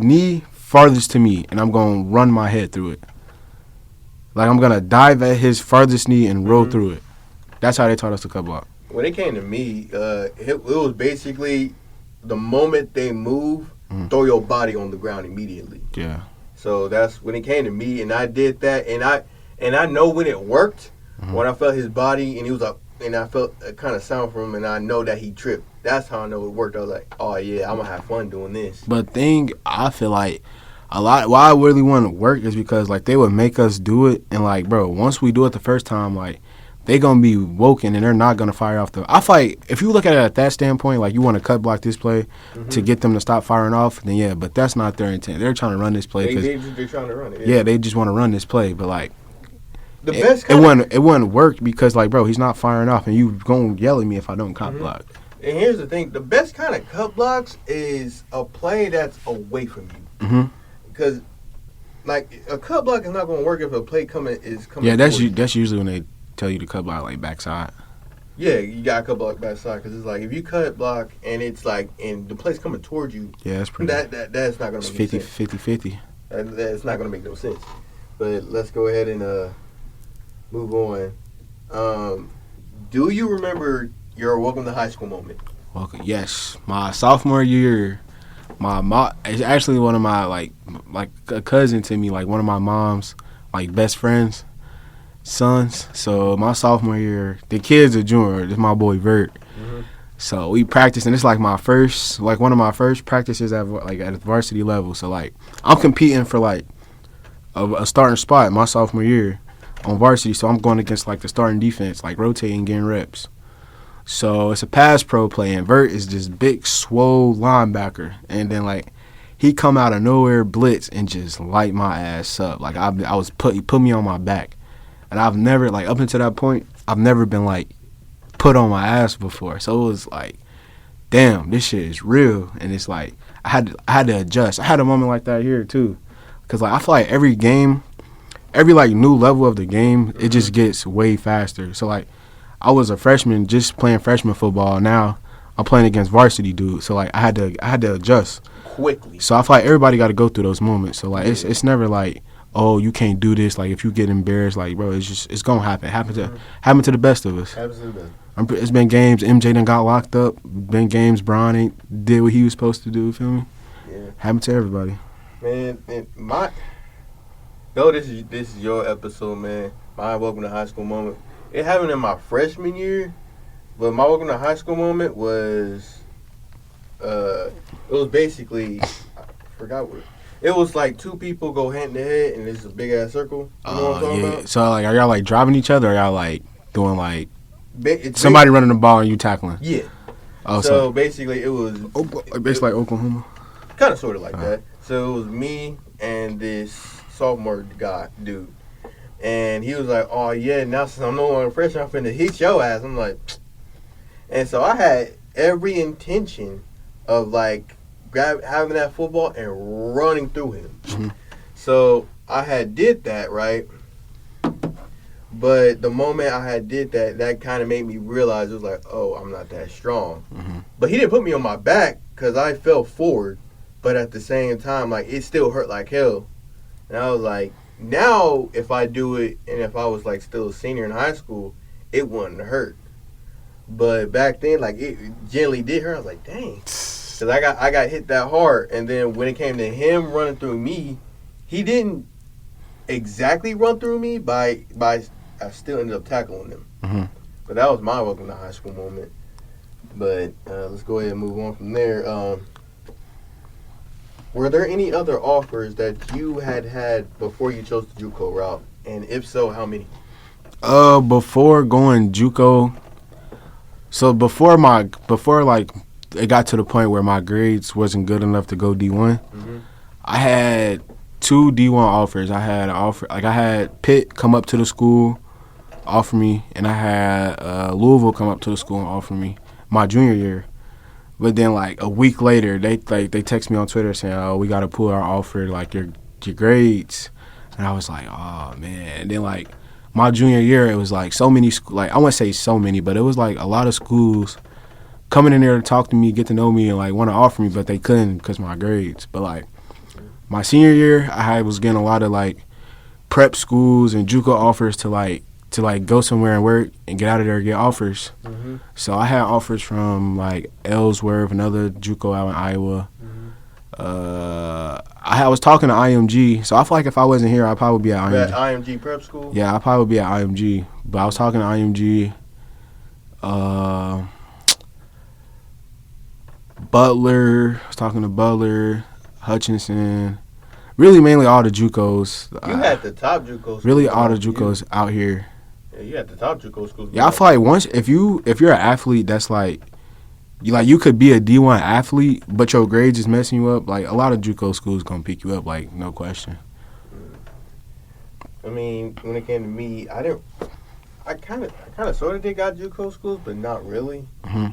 knee farthest to me, and I'm gonna run my head through it. Like I'm gonna dive at his farthest knee and roll through it. That's how they taught us to cut block. When it came to me, it was basically the moment they move, throw your body on the ground immediately. Yeah. So that's when it came to me, and I did that, and I know when it worked, when I felt his body, and he was like, and I felt a kind of sound from him, and I know that he tripped. That's how I know it worked. I was like, oh yeah, I'm gonna have fun doing this. But I feel like a lot why I really want to work is because like they would make us do it, and like bro, once we do it the first time, like they gonna be woken and they're not gonna fire off the. I feel like if you look at it at that standpoint, like you want to cut block this play to get them to stop firing off, then yeah, but that's not their intent. They're trying to run this play They're trying to run it. Yeah, they just want to run this play, but like it wouldn't work because like bro, he's not firing off, and you gonna yell at me if I don't cut block. And here's the thing: the best kind of cut blocks is a play that's away from you. Because like a cut block is not gonna work if a play coming. Yeah, that's usually when they tell you to cut block like backside. Yeah, you got to cut block backside because it's like if you cut block and it's like and the play's coming towards you. Yeah, that's pretty. That's not gonna make sense. 50-50. That's not gonna make no sense. But let's go ahead and move on. Do you remember your welcome to high school moment? Welcome. Yes, my sophomore year. My mom is actually one of my like a cousin to me, like one of my mom's like best friends. Sons. So my sophomore year, the kid's a junior. This is my boy Vert. So we practiced, and it's like one of my first practices at a varsity level. So like I'm competing for like a starting spot my sophomore year on varsity. So I'm going against like the starting defense, like rotating, getting reps. So it's a pass pro play, and Vert is this big, swole linebacker, and then like he come out of nowhere, blitz, and just light my ass up. Like he put me on my back. And I've never, like, up until that point, I've never been, like, put on my ass before. So it was like, damn, this shit is real. And it's like, I had to adjust. I had a moment like that here, too. Because, like, I feel like every game, every, like, new level of the game, it just gets way faster. So, like, I was a freshman just playing freshman football. Now I'm playing against varsity dudes. So, like, I had to adjust. Quickly. So I feel like everybody got to go through those moments. So, like, it's never, like, oh, you can't do this. Like, if you get embarrassed, like, bro, it's gonna happen. Happen to the best of us. Happens to the best. It's been games MJ done got locked up. Been games Bron ain't did what he was supposed to do. Feel me? Yeah. Happened to everybody. Man, this is your episode, man. My welcome to high school moment. It happened in my freshman year, but my welcome to high school moment was, it was basically, I forgot what. It was like two people go hand to head, and it's a big ass circle. You know what I'm talking about? So like, are y'all like driving each other, or y'all like doing like it's somebody running the ball and you tackling? Yeah. Oh, so basically, it was basically like Oklahoma. Kind of sort of like that. So it was me and this sophomore dude, and he was like, "Oh yeah, now since I'm no longer freshman, I'm finna hit your ass." I'm like, and so I had every intention of like having that football and running through him. So I had did that, right? But the moment I had did that, that kind of made me realize it was like, oh, I'm not that strong. But he didn't put me on my back because I fell forward. but at the same time, like, it still hurt like hell. And I was like, now if I do it, and if I was like still a senior in high school, it wouldn't hurt. But back then, like, it gently did hurt. I was like, dang, because I got hit that hard. And then when it came to him running through me, he didn't exactly run through me, by I still ended up tackling him. Mm-hmm. But that was my welcome to high school moment. But let's go ahead and move on from there. Were there any other offers that you had before you chose the JUCO route? And if so, how many? Before going JUCO, so before like it got to the point where my grades wasn't good enough to go D1, Mm-hmm. I had 2 D1 offers. I had Pitt come up to the school, offer me, and I had Louisville come up to the school and offer me my junior year. But then, like, a week later, they text me on Twitter saying, "Oh, we got to pull our offer, like, your grades." And I was like, "Oh, man." And then, like, my junior year, it was, like, so many like, I wouldn't say so many, but it was, like, a lot of schools coming in there to talk to me, get to know me, and, like, want to offer me, but they couldn't because of my grades. But, like, my senior year, I was getting a lot of, like, prep schools and JUCO offers to go somewhere and work and get out of there and get offers. Mm-hmm. So I had offers from, like, Ellsworth, another JUCO out in Iowa. Mm-hmm. I was talking to IMG, so I feel like if I wasn't here, I'd probably be at IMG. That IMG prep school? Yeah, I'd probably be at IMG. But I was talking to IMG. Butler. I was talking to Butler, Hutchinson. Really, mainly all the JUCOs. You had the top JUCO schools. Really, all the JUCOs out here. Yeah, you had the top JUCO schools. Yeah, I feel like once if you're an athlete, that's like you could be a D1 athlete, but your grades is messing you up. Like, a lot of JUCO schools gonna pick you up, like, no question. I mean, when it came to me, I kind of sort of did got JUCO schools, but not really. Mm-hmm.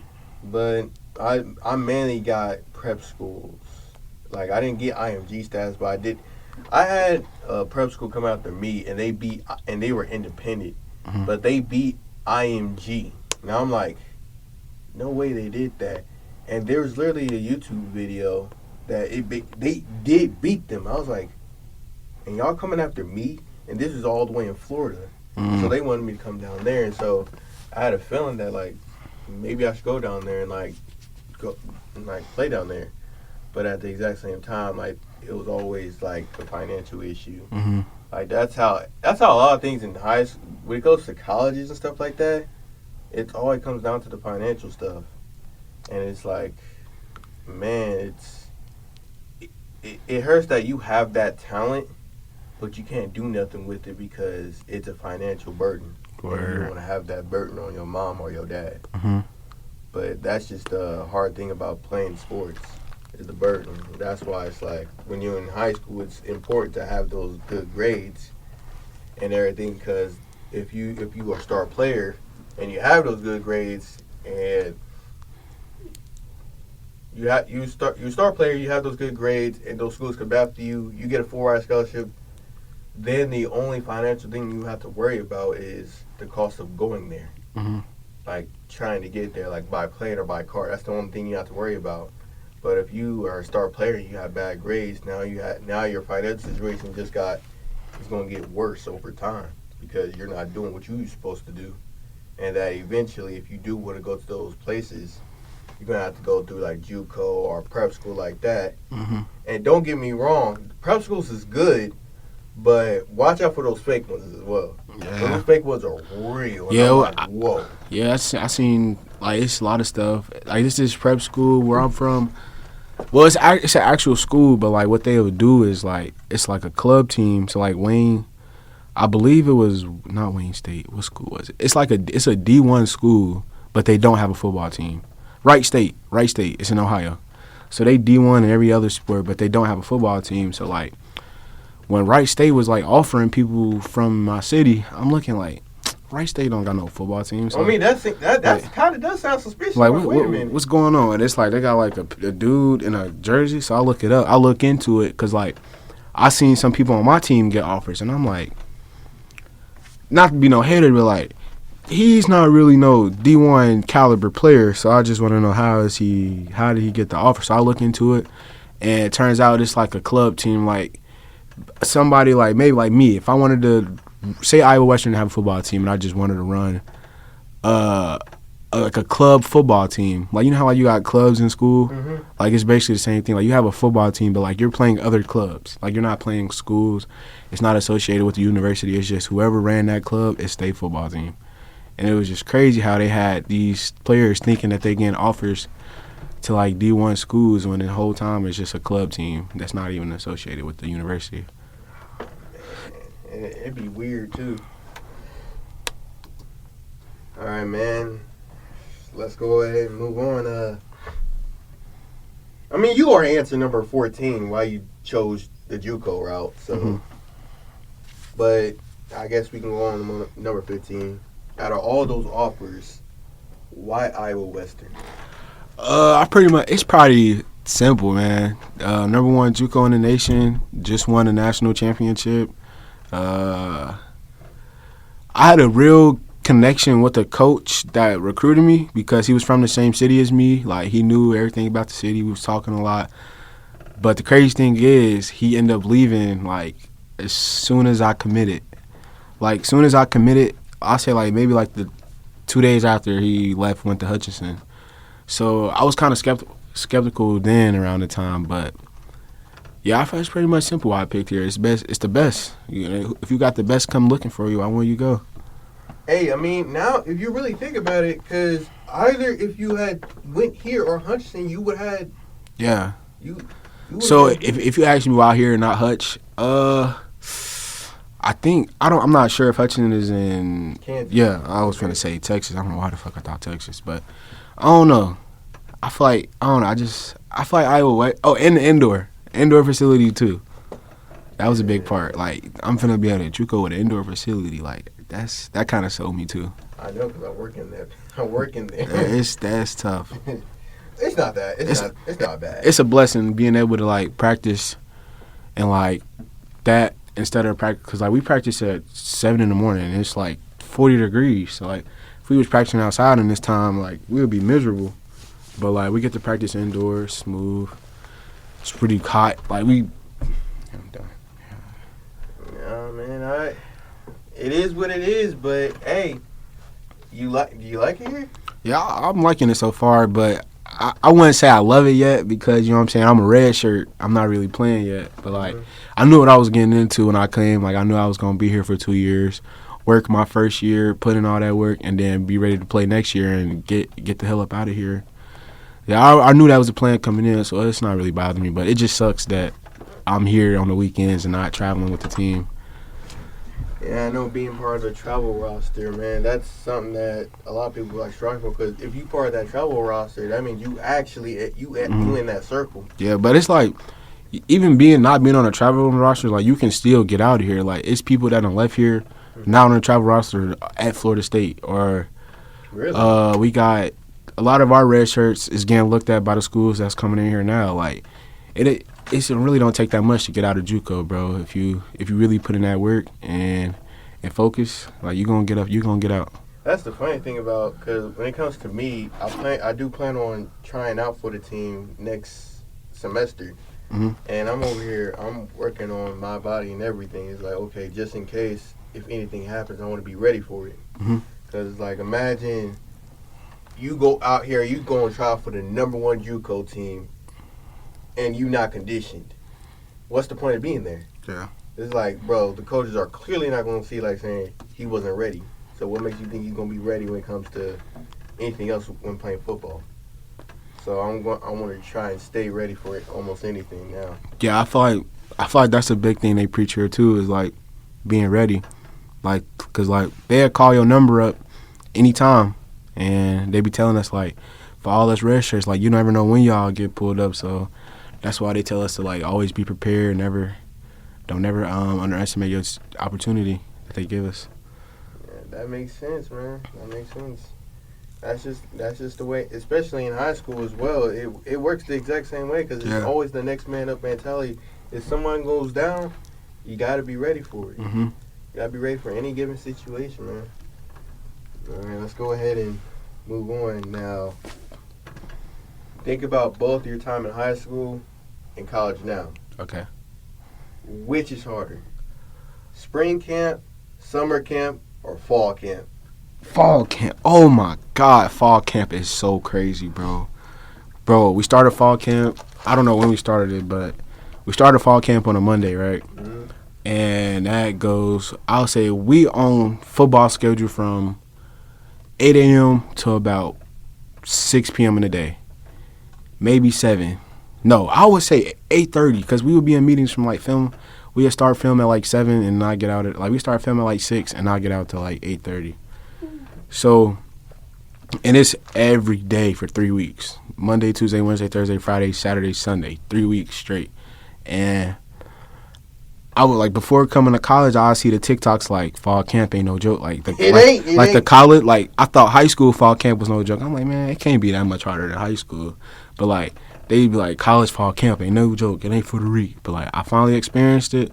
But I mainly got prep schools. Like, I didn't get IMG status, but I did. I had a prep school come after me, and they were independent, Mm-hmm. but they beat IMG. Now I'm like, no way they did that. And there was literally a YouTube video that they did beat them. I was like, and y'all coming after me, and this is all the way in Florida. Mm-hmm. So they wanted me to come down there, and so I had a feeling that, like, maybe I should go down there and, like, go and, like, play down there. But at the exact same time, like, it was always, like, a financial issue. Mm-hmm. Like, that's how a lot of things in high school, when it goes to colleges and stuff like that, it always comes down to the financial stuff. And it's like, man, it hurts that you have that talent, but you can't do nothing with it because it's a financial burden. And you don't want to have that burden on your mom or your dad. Mm-hmm. But that's just the hard thing about playing sports, is the burden. That's why it's like, when you're in high school, it's important to have those good grades and everything, because if you are a star player and you have those good grades and you star player, you have those good grades and those schools come after you, you get a 4-hour scholarship, then the only financial thing you have to worry about is the cost of going there. Mm-hmm. Like, trying to get there, like, by plane or by car. That's the only thing you have to worry about. But if you are a star player and you have bad grades, now your financial situation is going to get worse over time because you're not doing what you're supposed to do. And that eventually, if you do want to go to those places, you're going to have to go through, like, JUCO or prep school like that. Mm-hmm. And don't get me wrong, prep schools is good, but watch out for those fake ones as well. Yeah. Those fake ones are real. Yeah, I'm like, whoa. Yeah, I seen, like, it's a lot of stuff. Like, this is prep school where I'm from. Well, it's an actual school, but, like, what they would do is, like, it's like a club team. So, like, Wayne, I believe it was not Wayne State. What school was it? It's a D1 school, but they don't have a football team. Wright State. It's in Ohio. So they D1 in every other sport, but they don't have a football team. So, like, when Wright State was, like, offering people from my city, I'm looking like, Wright State don't got no football team. So, I mean, that's kind of does sound suspicious. like, Wait a minute. what's going on? And it's like they got, like, a dude in a jersey. So I look it up. I look into it because, like, I seen some people on my team get offers, and I'm like, not to be no hater, but, like, he's not really no D1 caliber player. So I just want to know how did he get the offer? So I look into it, And it turns out it's like a club team, like somebody like maybe like me. If I wanted to say Iowa Western have a football team and I just wanted to run like a club football team, like you know how like you got clubs in school, like it's basically the same thing. Like you have a football team, but like you're playing other clubs. Like you're not playing schools. It's not associated with the university. It's just whoever ran that club, it's their football team. And it was just crazy how they had these players thinking that they getting offers to like D1 schools when the whole time it's just a club team that's not even associated with the university. And it'd be weird too. All right, man. Let's go ahead and move on. I mean, you are answer number 14 why you chose the JUCO route. So, but I guess we can go on to number 15. Out of all those offers, why Iowa Western? It's probably simple, man. Number one JUCO in the nation, just won a national championship. I had a real connection with a coach that recruited me because he was from the same city as me. Like, he knew everything about the city. We was talking a lot. But the crazy thing is, he ended up leaving, like, as soon as I committed. Like, soon as I committed, I'll say, like, maybe, like, the 2 days after he left, went to Hutchinson. So I was kind of skeptical then around the time. But, yeah, I thought it's pretty much simple why I picked here. It's the best. You know, if you got the best come looking for you, I want you to go. Hey, I mean, now if you really think about it, because either if you had went here or Hutchinson, you would have had. Yeah. You so if you ask me why here and not Hutch, I'm not sure if Hutchinson is in Kansas. Yeah, I was gonna say Texas. I don't know why the fuck I thought Texas, but I don't know. I feel like Iowa. Oh, and the indoor facility too. That was a big part. Like, I'm finna be able to JUCO with an indoor facility. Like, that kind of sold me too. I know, because I work in there. That's tough. It's not that. It's not bad. It's a blessing being able to like practice and like that instead of practice, because like we practice at 7 a.m. and it's like 40 degrees. So like if we was practicing outside in this time, like we would be miserable. But like we get to practice indoors, smooth. It's pretty hot. Like I'm done. Yeah, man. It is what it is. But hey, do you like it here? Yeah, I'm liking it so far, but I wouldn't say I love it yet because, you know what I'm saying, I'm a red shirt. I'm not really playing yet. But, like, I knew what I was getting into when I came. Like, I knew I was going to be here for 2 years, work my first year, put in all that work, and then be ready to play next year and get the hell up out of here. Yeah, I knew that was the plan coming in, so it's not really bothering me. But it just sucks that I'm here on the weekends and not traveling with the team. Yeah, I know being part of the travel roster, man, that's something that a lot of people like struggling for, because if you part of that travel roster, that means you actually you in that circle. Yeah, but it's like even not being on a travel roster, like you can still get out of here. Like it's people that done left here, now on a travel roster at Florida State, or really? We got a lot of our red shirts is getting looked at by the schools that's coming in here now. Like it really don't take that much to get out of JUCO, bro. If you really put in that work and focus, like you're gonna get out. That's the funny thing about, because when it comes to me, I do plan on trying out for the team next semester, and I'm over here, I'm working on my body and everything. It's like, okay, just in case if anything happens, I want to be ready for it. Because like, imagine you go out here, you go and try out for the number one JUCO team, and you not conditioned. What's the point of being there? Yeah. It's like, bro, the coaches are clearly not going to see, like, saying he wasn't ready. So what makes you think he's going to be ready when it comes to anything else when playing football? So I want to try and stay ready for it, almost anything now. Yeah, I feel like that's a big thing they preach here too, is like being ready. Like, cause like they'll call your number up anytime, and they be telling us like, for all us red shirts, like you never know when y'all get pulled up. So that's why they tell us to like always be prepared, don't never underestimate your opportunity that they give us. Yeah, that makes sense, man. That makes sense. That's just the way, especially in high school as well. It works the exact same way, because it's always the next man up mentality. If someone goes down, you got to be ready for it. You got to be ready for any given situation, man. All right, let's go ahead and move on now. Think about both your time in high school in college now. Okay. Which is harder? Spring camp, summer camp, or fall camp? Fall camp. Oh my God, fall camp is so crazy, bro. Bro, we started fall camp. I don't know when we started it, but we started fall camp on a Monday, right? Mm-hmm. And that goes, I'll say we on football schedule from 8 a.m. to about 6 p.m. in the day. Maybe 7. No, I would say 8:30 because we would be in meetings from like film. We would start film at like 7 and not get out at, like we start film at like 6 and not get out till like 8:30. So, and it's every day for 3 weeks. Monday, Tuesday, Wednesday, Thursday, Friday, Saturday, Sunday. 3 weeks straight. And I would, like, before coming to college, I see the TikToks like fall camp ain't no joke. Like the the college, like I thought high school fall camp was no joke. I'm like, man, it can't be that much harder than high school. But like they'd be like, college fall camp ain't no joke. It ain't for the weak. But like I finally experienced it,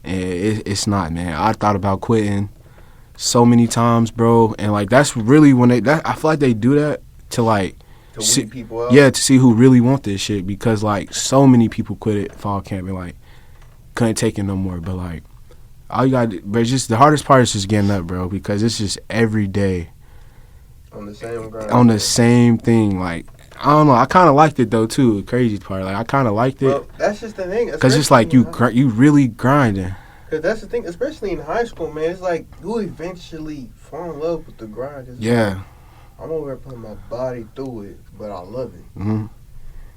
and it's not, man. I thought about quitting so many times, bro. And like that's really when I feel like they do that to like weed people out. Yeah, to see who really want this shit, because like so many people quit it fall camp and like couldn't take it no more. But like all you got, but it's just the hardest part is just getting up, bro, because it's just every day on the same grind, on the same thing. Like I don't know, I kind of liked it though too. The crazy part, like I kind of liked it. Well, that's just the thing, because it's like you really grinding. Because that's the thing, especially in high school, man. It's like you eventually fall in love with the grind. Yeah. Like, I'm over here putting my body through it, but I love it. Mm-hmm.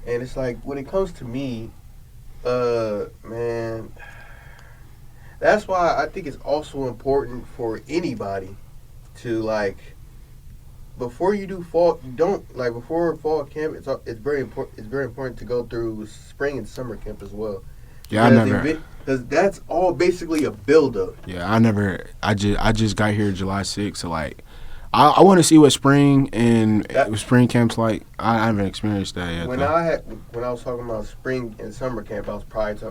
And it's like, when it comes to me, man, that's why I think it's also important for anybody to, like, before you do fall, before fall camp, it's very important to go through spring and summer camp as well. Yeah, because that's all basically a build-up. Yeah, I just got here July 6th, so like I want to see what spring camp's like. I haven't experienced that yet. When I was talking about spring and summer camp, I was probably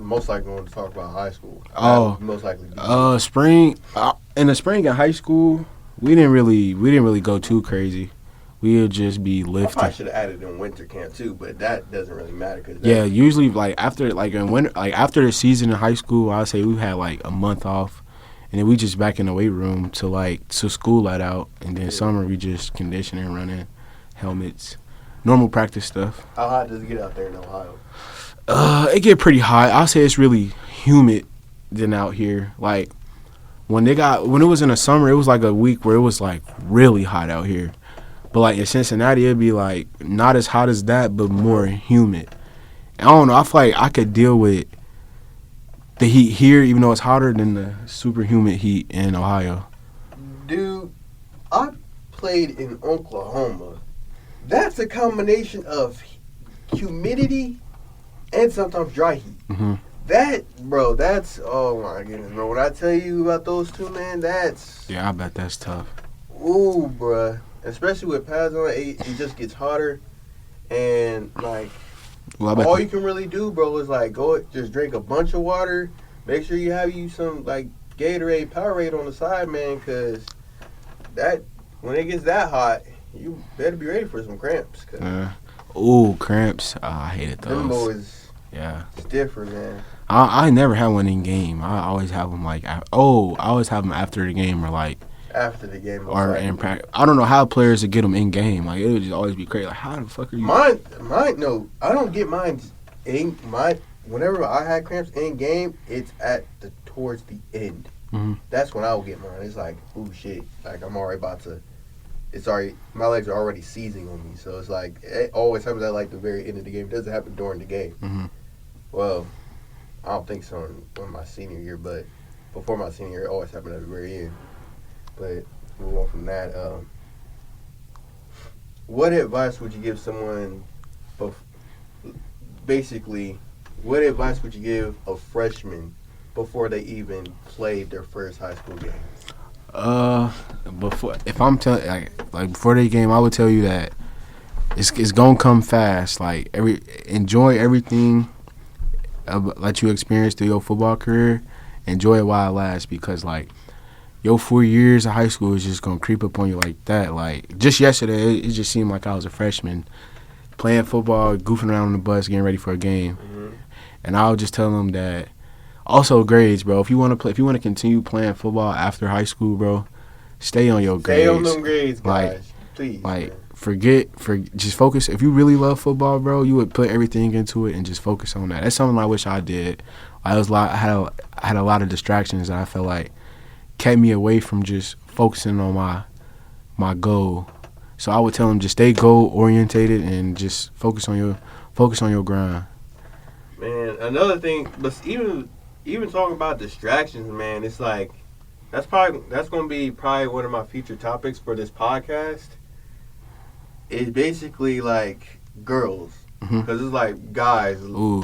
most likely going to talk about high school. Most likely. Spring in the spring in high school, we didn't really go too crazy. We would just be lifting. I should have added in winter camp too, but that doesn't really matter. Usually after the season in high school, I'd say we had like a month off, and then we just back in the weight room to school let out, and then summer we just conditioning, running, helmets, normal practice stuff. How hot does it get out there in Ohio? It get pretty hot. I'll say it's really humid than out here. Like when it was in the summer, it was like a week where it was like really hot out here. But, like, in Cincinnati, it'd be, like, not as hot as that, but more humid. I don't know. I feel like I could deal with the heat here, even though it's hotter than the super humid heat in Ohio. Dude, I played in Oklahoma. That's a combination of humidity and sometimes dry heat. Mm-hmm. Oh, my goodness, bro. When I tell you about those two, man, Yeah, I bet that's tough. Ooh, bruh. Especially with pads on, it just gets hotter, and like all you can really do, bro, is like just drink a bunch of water. Make sure you have some like Gatorade, Powerade on the side, man, because when it gets that hot, you better be ready for some cramps. Cramps! I hated those. Them boys, yeah, it's different, man. I never had one in game. I always have them I always have them after the game or like. After the game, or in practice. I don't know how players would get them in game. Like it would just always be crazy. Like how the fuck are you? Mine. No, I don't get mine. Whenever I had cramps in game, it's towards the end. Mm-hmm. That's when I will get mine. It's like, ooh shit, like I'm already about to. My legs are already seizing on me. So it's like it always happens at like the very end of the game. It doesn't happen during the game. Mm-hmm. Well, I don't think so in my senior year, but before my senior year, it always happened at the very end. But move on from that. What advice would you give someone? Basically, what advice would you give a freshman before they even played their first high school game? If I'm telling like before the game, I would tell you that it's gonna come fast. Like enjoy everything that you experienced through your football career. Enjoy it while it lasts, because like. Your 4 years of high school is just gonna creep up on you like that. Like just yesterday, it just seemed like I was a freshman playing football, goofing around on the bus, getting ready for a game. Mm-hmm. And I would just tell them that also grades, bro. If you want to continue playing football after high school, bro, stay on your grades. Stay on them grades, guys. Please. Like just focus. If you really love football, bro, you would put everything into it and just focus on that. That's something I wish I did. I had a lot of distractions that I felt like kept me away from just focusing on my goal. So I would tell them just stay goal orientated and just focus on your grind. Man, another thing, but even talking about distractions, man, it's like that's going to be probably one of my future topics for this podcast. It's basically like girls, because it's like guys. Ooh.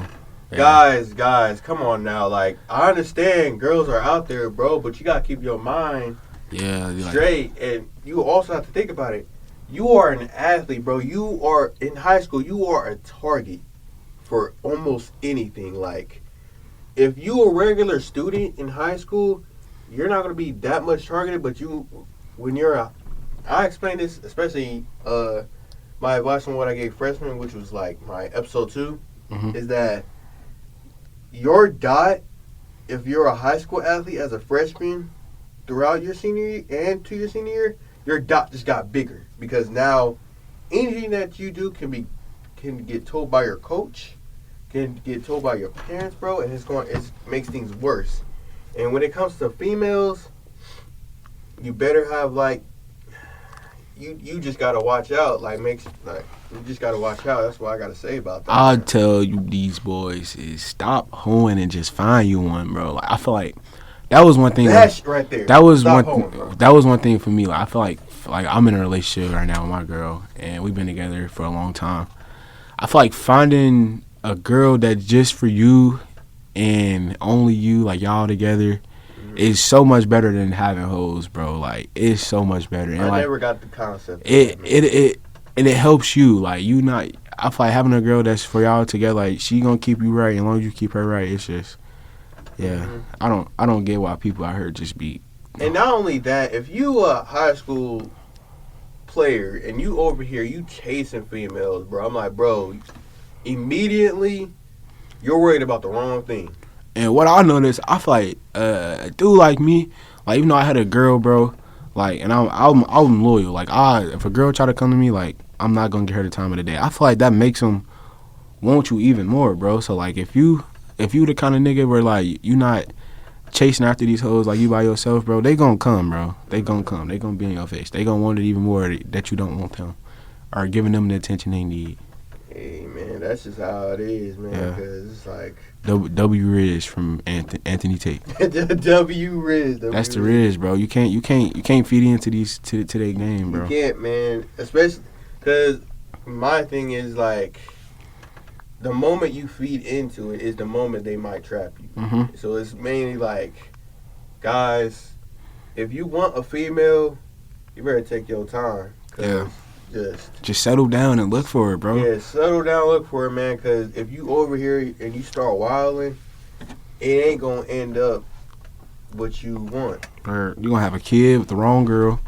Yeah. Guys, come on now. Like, I understand girls are out there, bro, but you gotta keep your mind straight, and you also have to think about it. You are an athlete, bro. You are in high school. You are a target for almost anything. Like, if you a regular student in high school, you're not gonna be that much targeted. But I explained this, especially my advice on what I gave freshmen, which was like my episode 2, is that your dot, if you're a high school athlete as a freshman throughout your senior year and to your senior year, your dot just got bigger, because now anything that you do can get told by your coach, can get told by your parents, bro, and it makes things worse. And when it comes to females, you better have like you just gotta watch out. You just gotta watch out. That's what I gotta say about that. I'll tell you, these boys is stop hoeing and just find you one, bro. Like, I feel like that was one thing. Right there. That was one thing for me. Like, I feel like I'm in a relationship right now with my girl, and we've been together for a long time. I feel like finding a girl that's just for you and only you, like y'all together, is so much better than having hoes, bro. Like, it's so much better. And I never got the concept. And it helps you. Like, I feel like having a girl that's for y'all together, like, she gonna keep you right, and as long as you keep her right, it's just, yeah. I don't get why people out here just be. And not only that, if you a high school player and you over here, you chasing females, bro. I'm like, bro, immediately you're worried about the wrong thing. And what I noticed, I feel like a dude like me, like, even though I had a girl, bro, like, and I'm loyal. Like, if a girl try to come to me, like, I'm not gonna give her the time of the day. I feel like that makes them want you even more, bro. So, like, if you the kind of nigga where, like, you not chasing after these hoes, like, you by yourself, bro, they gonna come, bro. They gonna come. They gonna be in your face. They gonna want it even more that you don't want them, or giving them the attention they need. Hey, man, that's just how it is, man. Because it's like W Riz from Anthony Tate. W Riz. That's the Riz, bro. You can't feed into these to their game, bro. You can't, man. Especially because my thing is, like, the moment you feed into it is the moment they might trap you. So it's mainly like, guys, if you want a female, you better take your time. Just settle down and look for it, bro. Yeah, settle down, look for it, man. Because if you over here and you start wilding, it ain't gonna end up what you want. Or you gonna have a kid with the wrong girl.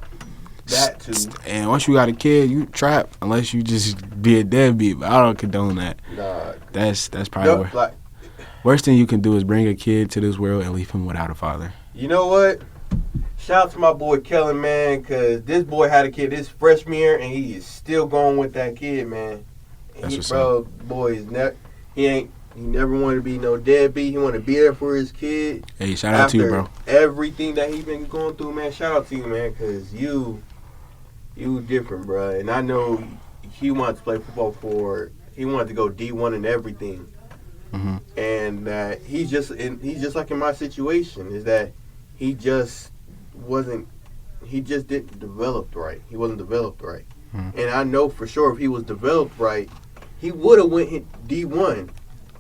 That too. And once you got a kid, you trapped unless you just be a deadbeat. But I don't condone that. Nah, that's probably worst thing you can do is bring a kid to this world and leave him without a father. You know what? Shout out to my boy Kellen, man, because this boy had a kid this freshman year, and he is still going with that kid, man. He never wanted to be no deadbeat. He wanted to be there for his kid. Hey, shout out to you, bro. Everything that he's been going through, man. Shout out to you, man, because you different, bro. And I know he wanted to play football he wanted to go D1 and everything. And that he's just like in my situation, is that he just didn't develop right. He wasn't developed right. And I know for sure if he was developed right, he would have went D1.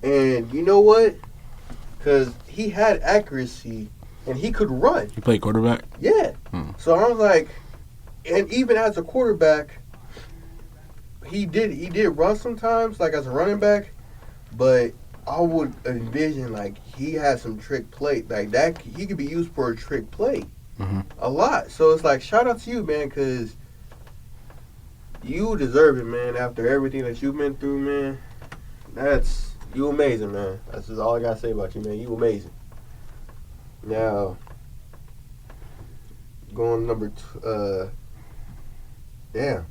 And you know what? Because he had accuracy and he could run. He played quarterback? Yeah. So I was like, and even as a quarterback, he did run sometimes, like as a running back, but I would envision like he had some trick play. Like that, he could be used for a trick play. A lot. So it's like, shout out to you, man, because you deserve it, man. After everything that you've been through, man, you amazing, man. That's just all I gotta say about you, man. You amazing. Now, going number damn.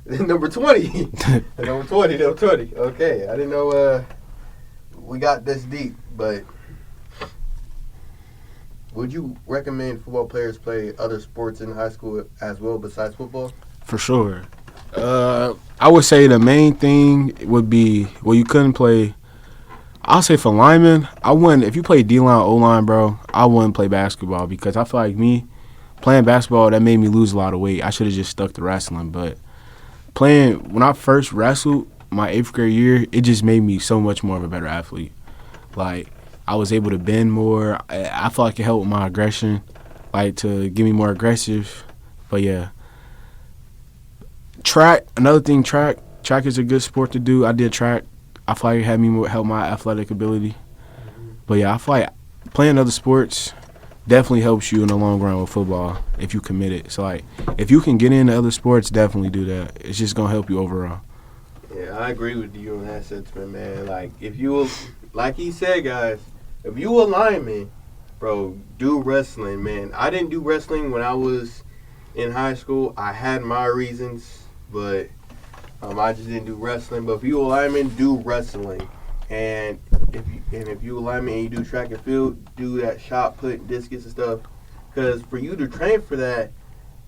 Number 20. Number 20. Okay, I didn't know we got this deep, but would you recommend football players play other sports in high school as well besides football? For sure. I would say the main thing would be, well, you couldn't play. I'll say for linemen, I wouldn't. If you play D-line, O-line, bro, I wouldn't play basketball because I feel like me playing basketball, that made me lose a lot of weight. I should have just stuck to wrestling. But when I first wrestled my 8th grade year, it just made me so much more of a better athlete. Like, I was able to bend more. I feel like it helped with my aggression, like to get me more aggressive. But, yeah. Track, another thing, track is a good sport to do. I did track. I feel like it had me help my athletic ability. But, yeah, I feel like playing other sports definitely helps you in the long run with football if you commit it. So, like, if you can get into other sports, definitely do that. It's just going to help you overall. Yeah, I agree with you on that sentiment, man. Like, if you, like he said, guys, if you a lineman, bro, do wrestling, man. I didn't do wrestling when I was in high school. I had my reasons, but I just didn't do wrestling. But if you a lineman, do wrestling. And if you a lineman and you do track and field, do that shot put, discus and stuff. Because for you to train for that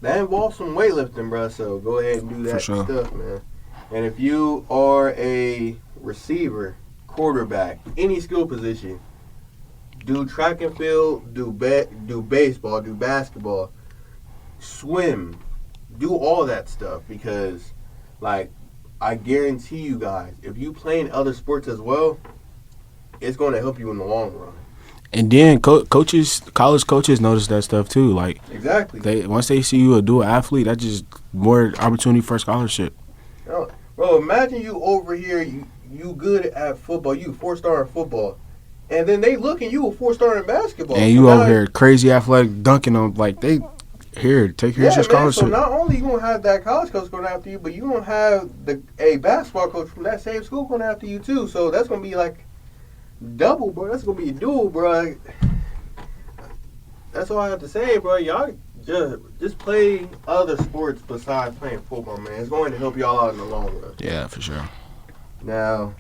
involves some weightlifting, bro. So go ahead and do that stuff, man. And if you are a receiver, quarterback, any skill position, do track and field, do baseball, do basketball, swim, do all that stuff. Because, like, I guarantee you guys, if you play in other sports as well, it's going to help you in the long run. And then college coaches notice that stuff too. Like, exactly. Once they see you a dual athlete, that's just more opportunity for scholarship. Bro, imagine you over here, you good at football, you 4-star in football, and then they look at you a 4-star in basketball. And you over here crazy athletic dunking on, like, take your scholarship. So not only you gonna have that college coach going after you, but you gonna have a basketball coach from that same school going after you too. So that's gonna be like double, bro. That's gonna be a duel, bro. That's all I have to say, bro. Y'all just play other sports besides playing football, man. It's going to help y'all out in the long run. Yeah, for sure. Now,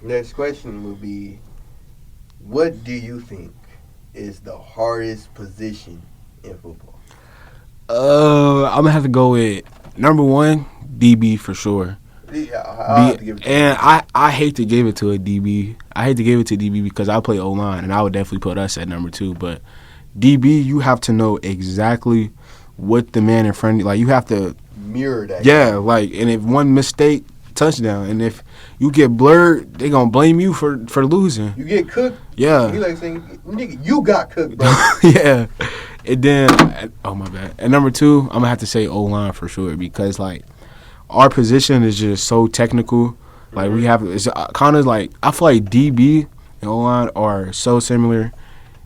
next question would be, what do you think is the hardest position in football? I'm gonna have to go with number 1, DB for sure. Yeah, I'll have to give it to and I hate to give it to a DB. I hate to give it to DB because I play O-line, and I would definitely put us at number 2. But DB, you have to know exactly what the man in front of you, like, you have to mirror that. Yeah, like, and if one mistake, touchdown. And if you get blurred, they gonna blame you for losing. You get cooked. Yeah. You like saying, nigga, you got cooked, bro. Yeah. And then, oh my bad. And number 2, I'm gonna have to say O-line for sure because, like, our position is just so technical. Like, we have, it's kind of like, I feel like DB and O-line are so similar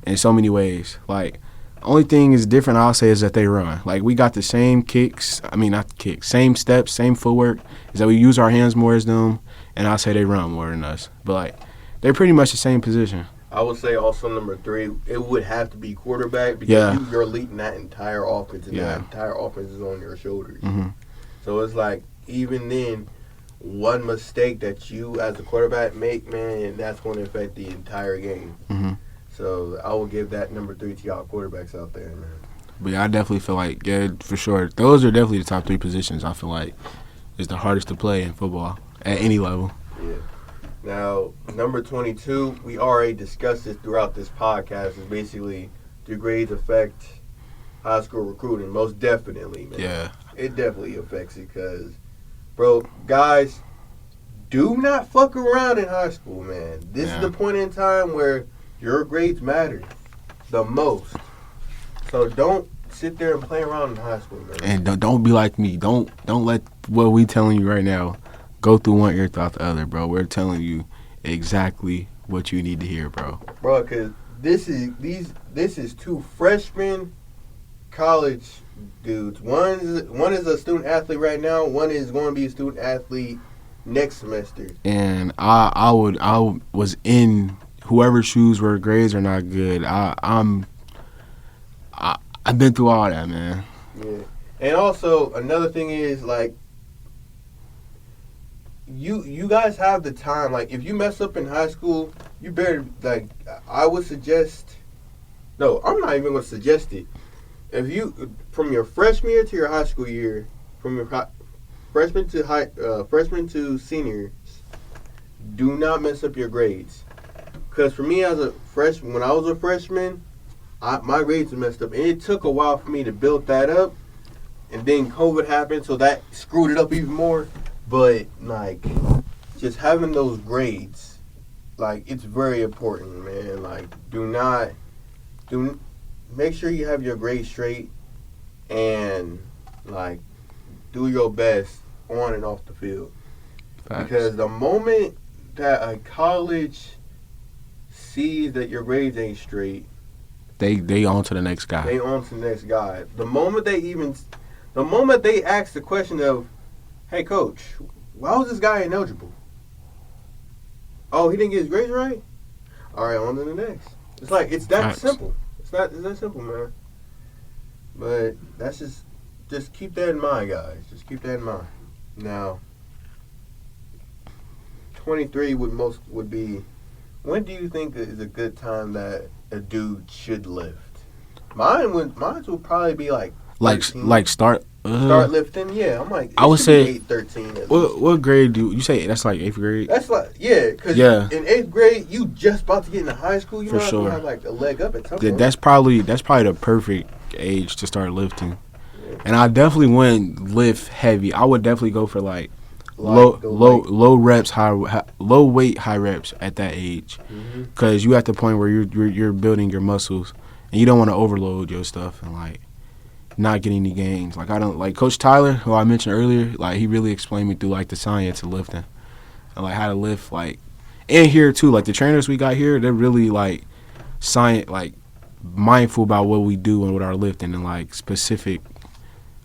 in so many ways. Like, only thing is different, I'll say, is that they run. Like, we got the same kicks. I mean, not kicks. Same steps, same footwork. Is that we use our hands more as them, and I'll say they run more than us. But, like, they're pretty much the same position. I would say also number 3, it would have to be quarterback because you're leading that entire offense, and that entire offense is on your shoulders. Mm-hmm. So it's like, even then, one mistake that you as a quarterback make, man, that's going to affect the entire game. Mm-hmm. So I will give that number 3 to y'all quarterbacks out there, man. But yeah, I definitely feel like, yeah, for sure. Those are definitely the top 3 positions I feel like is the hardest to play in football at any level. Yeah. Now, number 22, we already discussed this throughout this podcast, is basically do grades affect high school recruiting? Most definitely, man. Yeah. It definitely affects it because, bro, guys, do not fuck around in high school, man. This is the point in time where your grades matter the most. So don't sit there and play around in high school, man. And don't be like me. Don't let what we telling you right now go through one ear through the other, bro. We're telling you exactly what you need to hear, bro. Bro, because this is 2 freshmen college dudes. One is a student athlete right now. One is going to be a student athlete next semester. And I was in whoever's shoes where grades are not good. I've been through all that, man. Yeah. And also another thing is like you guys have the time. Like if you mess up in high school, you better like I would suggest. No, I'm not even going to suggest it. If you from your freshman year to your high school year, from your freshman to seniors, do not mess up your grades. Because for me as a freshman, when I was a freshman, my grades were messed up, and it took a while for me to build that up. And then COVID happened, so that screwed it up even more. But like, just having those grades, like it's very important, man. Like, make sure you have your grades straight, and like, do your best on and off the field. Facts. Because the moment that a college sees that your grades ain't straight, they on to the next guy. they on to the next guy. The moment they ask the question of, "Hey, coach, why was this guy ineligible?" Oh, he didn't get his grades right? All right, on to the next. It's like, it's that Facts. simple. It's that simple, man. But that's just keep that in mind, guys. Just keep that in mind. Now, 23 would be, when do you think is a good time that a dude should lift? Mine would probably be like 13. Start Lifting, yeah. I'm like, I would say 8, 13. what grade do you say? That's like 8th grade. That's like, yeah, because Yeah. in 8th grade, you just about to get into high school. You For might sure. have like a leg up at some point. That's probably the perfect age to start lifting. And I definitely wouldn't lift heavy. I would definitely go for like low reps, low weight, high reps at that age, because you at the point where you're building your muscles, and you don't want to overload your stuff and like not get any gains. Like I don't like Coach Tyler, who I mentioned earlier. Like he really explained me through like the science of lifting and like how to lift. Like and here too, like the trainers we got here, they're really like science, like mindful about what we do and with our lifting and like specific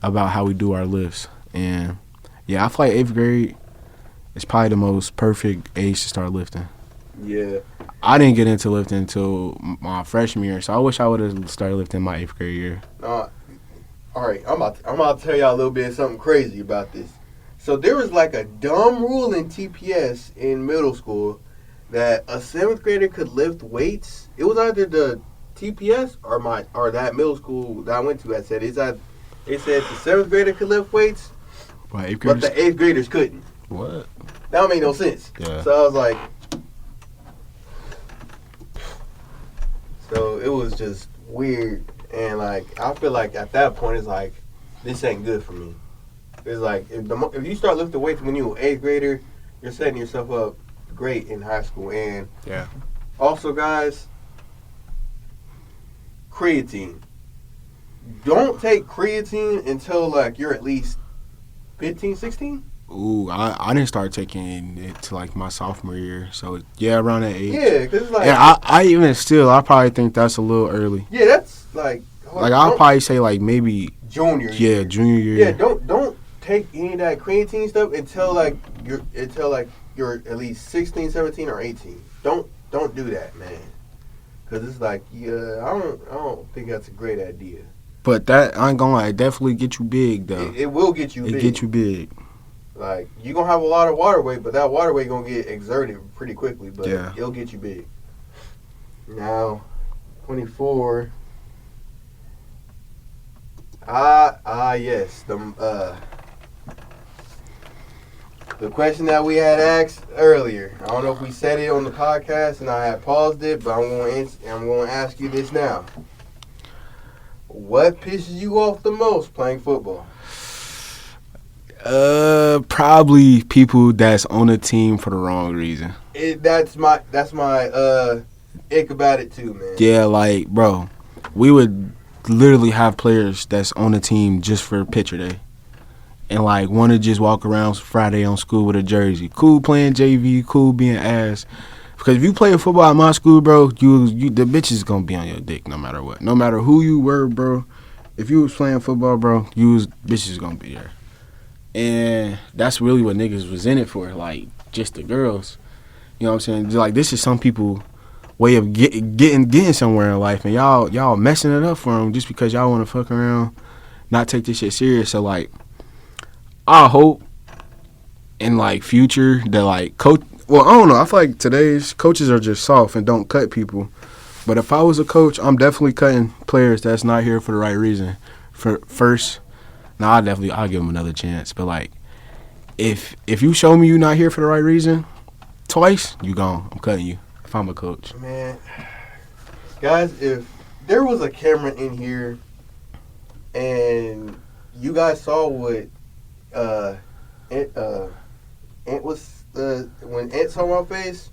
about how we do our lifts. And yeah, I feel like 8th grade is probably the most perfect age to start lifting. Yeah. I didn't get into lifting until my freshman year, so I wish I would have started lifting my 8th grade year. All right, I'm about to tell y'all a little bit of something crazy about this. So there was like a dumb rule in TPS in middle school that a 7th grader could lift weights. It was either the TPS or that middle school that I went to that said it said the 7th grader could lift weights, But 8th but graders, the 8th graders couldn't. what? That don't make no sense. Yeah. So I was like, so it was just weird. And like, I feel like at that point, it's like, this ain't good for me. It's like, if you start lifting weights when you're an 8th grader, you're setting yourself up great in high school. And Yeah. also, guys, creatine. Don't take creatine until like you're at least 15, 16. Ooh, I didn't start taking it to like my sophomore year, so yeah, around that age. Yeah, because it's like, And I probably think that's a little early. yeah, that's like I'll probably say like maybe junior year. yeah, junior year. Yeah, don't take any of that creatine stuff until you're at least 16, 17, or 18. Don't do that, man. Cause it's like, yeah, I don't think that's a great idea. But that I ain't gonna lie, it definitely get you big though. It will get you It big. get you big. Like, you're gonna have a lot of water weight, but that water weight gonna get exerted pretty quickly. But Yeah. it'll get you big. Now, 24. Yes. The question that we had asked earlier. I don't know if we said it on the podcast and I had paused it, but I'm going to ask you this now. What pisses you off the most playing football? Probably people that's on a team for the wrong reason. That's my ick about it too, man. Yeah, like bro, we would literally have players that's on the team just for picture day. And like want to just walk around Friday on school with a jersey. Cool playing JV, cool being ass. Because if you play football at my school, bro, you the bitch is gonna be on your dick no matter what. No matter who you were, bro. if you was playing football, bro, bitches gonna be there. And that's really what niggas was in it for, like, just the girls. You know what I'm saying? Like, this is some people way of getting somewhere in life, and y'all messing it up for them just because y'all want to fuck around, not take this shit serious. So, like, I hope in, like, future that, like, coach. Well, I don't know. I feel like today's coaches are just soft and don't cut people. But if I was a coach, I'm definitely cutting players that's not here for the right reason. I'll give them another chance. But, like, if you show me you're not here for the right reason, twice, you gone. I'm cutting you if I'm a coach. Man, guys, if there was a camera in here and you guys saw what Ant was when Ant saw my face,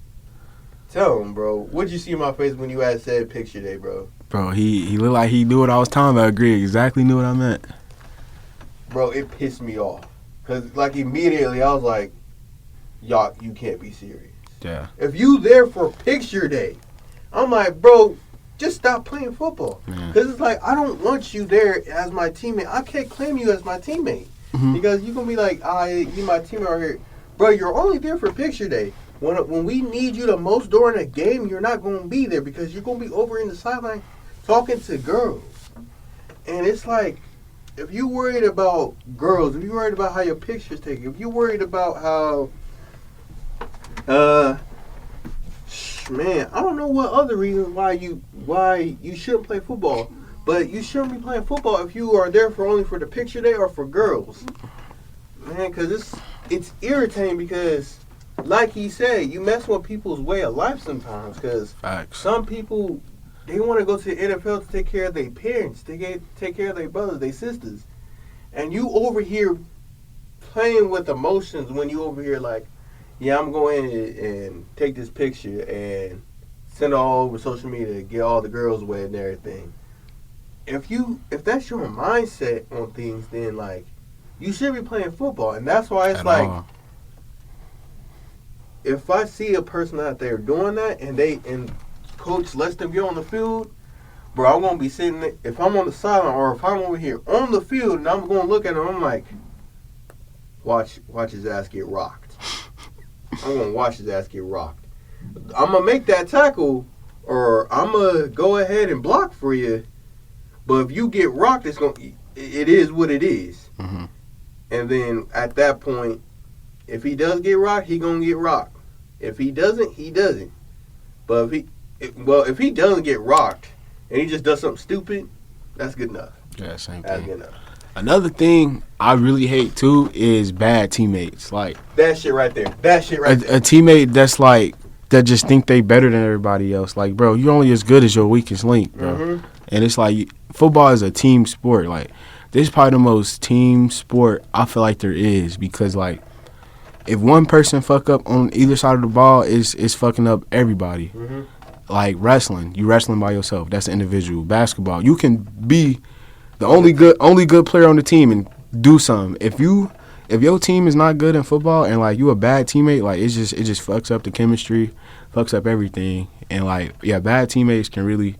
tell him, bro. What'd you see in my face when you had said picture day, bro? Bro, he looked like he knew what I was talking about. I agree. Exactly knew what I meant. Bro, it pissed me off. Because, like, immediately I was like, y'all, you can't be serious. Yeah. If you there for picture day, I'm like, bro, just stop playing football. Because it's like, I don't want you there as my teammate. I can't claim you as my teammate. Mm-hmm. Because you're going to be like, you my teammate right here. Bro, you're only there for picture day. When we need you the most during a game, you're not going to be there because you're going to be over in the sideline talking to girls. And it's like, if you worried about girls, if you worried about how your picture's taken, if you worried about how, man, I don't know what other reason why you shouldn't play football, but you shouldn't be playing football if you are there only for the picture day or for girls, man. Because it's irritating because, like he said, you mess with people's way of life sometimes. Because some people, they want to go to the NFL to take care of their parents, take care of their brothers, their sisters. And you over here playing with emotions when you over here like, yeah, I'm going and take this picture and send it all over social media to get all the girls wet and everything. If that's your mindset on things, then, like, you should be playing football. And that's why it's like, if I see a person out there doing that and coach lets them get on the field, bro, I'm going to be sitting there. If I'm on the sideline or if I'm over here on the field and I'm going to look at him, I'm like, watch his ass get rocked. I'm going to watch his ass get rocked. I'm going to make that tackle or I'm going to go ahead and block for you. But if you get rocked, it is what it is. Mm-hmm. And then at that point, if he does get rocked, he going to get rocked. If he doesn't, he doesn't. But if he doesn't get rocked and he just does something stupid, that's good enough. Yeah, same thing. That's good enough. Another thing I really hate too is bad teammates. Like that shit right there. A teammate that's like that just think they better than everybody else. Like, bro, you're only as good as your weakest link, bro. Mm-hmm. And it's like football is a team sport. Like, this is probably the most team sport I feel like there is because, like, if one person fuck up on either side of the ball, it's fucking up everybody. Mm-hmm. Like wrestling, you wrestling by yourself. That's individual. Basketball, you can be the only good player on the team and do something. If your team is not good in football and like you a bad teammate, like it just fucks up the chemistry, fucks up everything. And like, yeah, bad teammates can really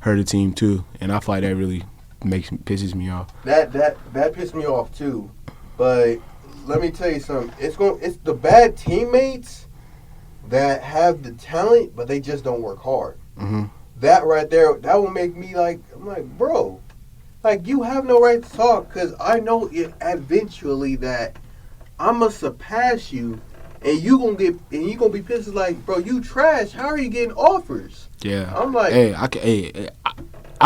hurt a team too. And I feel like that really pisses me off. That pissed me off too. But let me tell you something. It's the bad teammates that have the talent, but they just don't work hard. Mm-hmm. That right there, that will make me like, I'm like, bro, like you have no right to talk because I know eventually that I'm gonna surpass you, and you gonna be pissed like, bro, you trash. How are you getting offers? Yeah, I'm like, I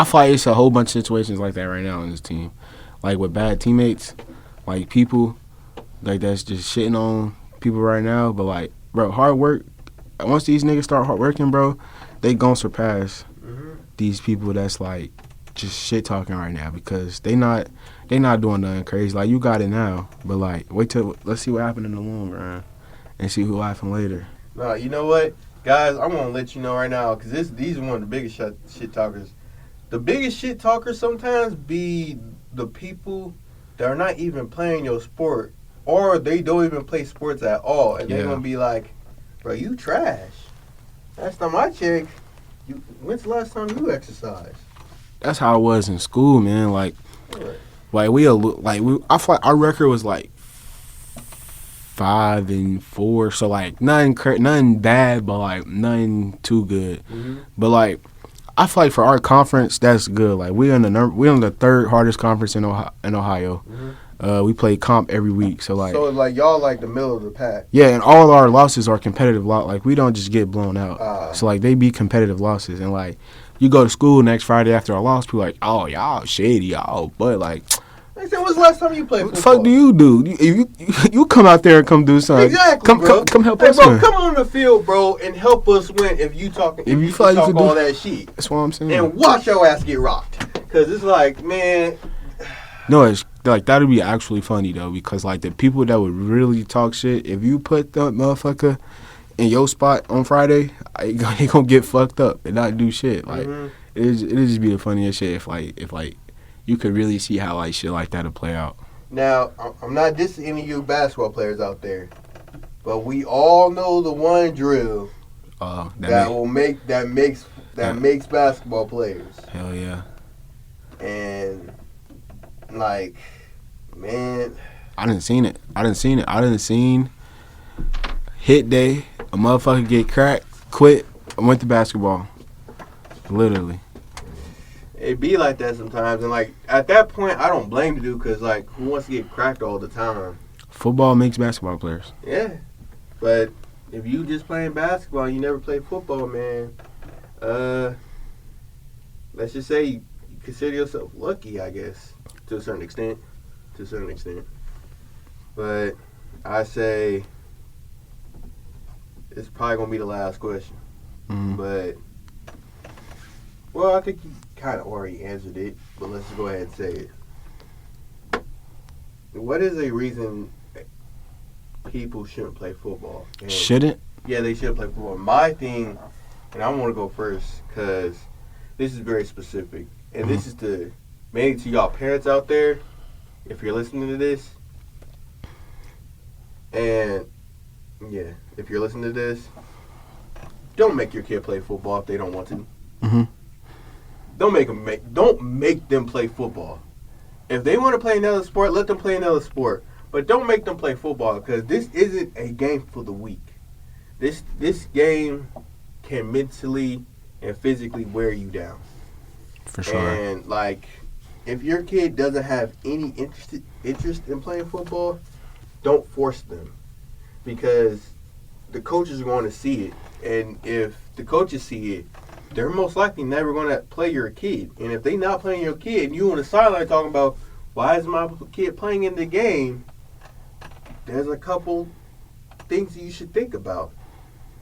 feel like it's a whole bunch of situations like that right now on this team, like with bad teammates, like people like that's just shitting on people right now. But like, bro, hard work. Once these niggas start hard working, bro, they gonna surpass these people that's like just shit talking right now because they not doing nothing crazy. Like, you got it now, but like let's see what happened in the long run and see who laughing later. No, you know what, guys, I'm gonna let you know right now because these are one of the biggest shit talkers. The biggest shit talkers sometimes be the people that are not even playing your sport or they don't even play sports at all, and they're gonna be like, bro, you trash. Last time I checked, when's the last time you exercised? That's how it was in school, man. Like, Like I feel like our record was like 5-4, so like nothing bad, but like nothing too good. Mm-hmm. But like I feel like for our conference, that's good. Like we on the third hardest conference in Ohio. Mm-hmm. We play comp every week, so like y'all like the middle of the pack. Yeah, and all our losses are competitive. Like we don't just get blown out. So like they be competitive losses, and like you go to school next Friday after a loss, people like, oh y'all shady, y'all. But like, I said, when's the last time you played football? What the fuck do you do? You come out there and come do something. Exactly, bro. Come help us. Hey, bro, win. Come on the field, bro, and help us win. If you feel like you can all that shit, that's what I'm saying. And watch your ass get rocked, because it's like, man. No, it's like that'd be actually funny though, because like the people that would really talk shit, if you put that motherfucker in your spot on Friday, he gonna get fucked up and not do shit. Like it just be the funniest shit if you could really see how like shit like that'll play out. Now, I'm not dissing any of you basketball players out there, but we all know the one drill that makes basketball players. Hell yeah. And like, man, I didn't seen it. I didn't seen hit day, a motherfucker get cracked, quit, and went to basketball. Literally. It be like that sometimes, and like at that point, I don't blame the dude, because like, who wants to get cracked all the time? Football makes basketball players. Yeah, but if you just playing basketball, you never play football, man. Let's just say you consider yourself lucky, I guess, to a certain extent. But I say it's probably gonna be the last question. Mm-hmm. But well, I think you kind of already answered it, but let's just go ahead and say it. What is a reason people shouldn't play football? And shouldn't? Yeah, they should play football. My thing, and I want to go first because this is very specific, and this is mainly to y'all parents out there, if you're listening to this. And yeah, if you're listening to this, don't make your kid play football if they don't want to. Mm-hmm. Don't make them play football. If they want to play another sport, let them play another sport. But don't make them play football, because this isn't a game for the weak. This game can mentally and physically wear you down. For sure. And like, if your kid doesn't have any interest in playing football, don't force them, because the coaches are going to see it. And if the coaches see it, they're most likely never going to play your kid. And if they not playing your kid, and you on the sideline talking about, why is my kid playing in the game, there's a couple things you should think about.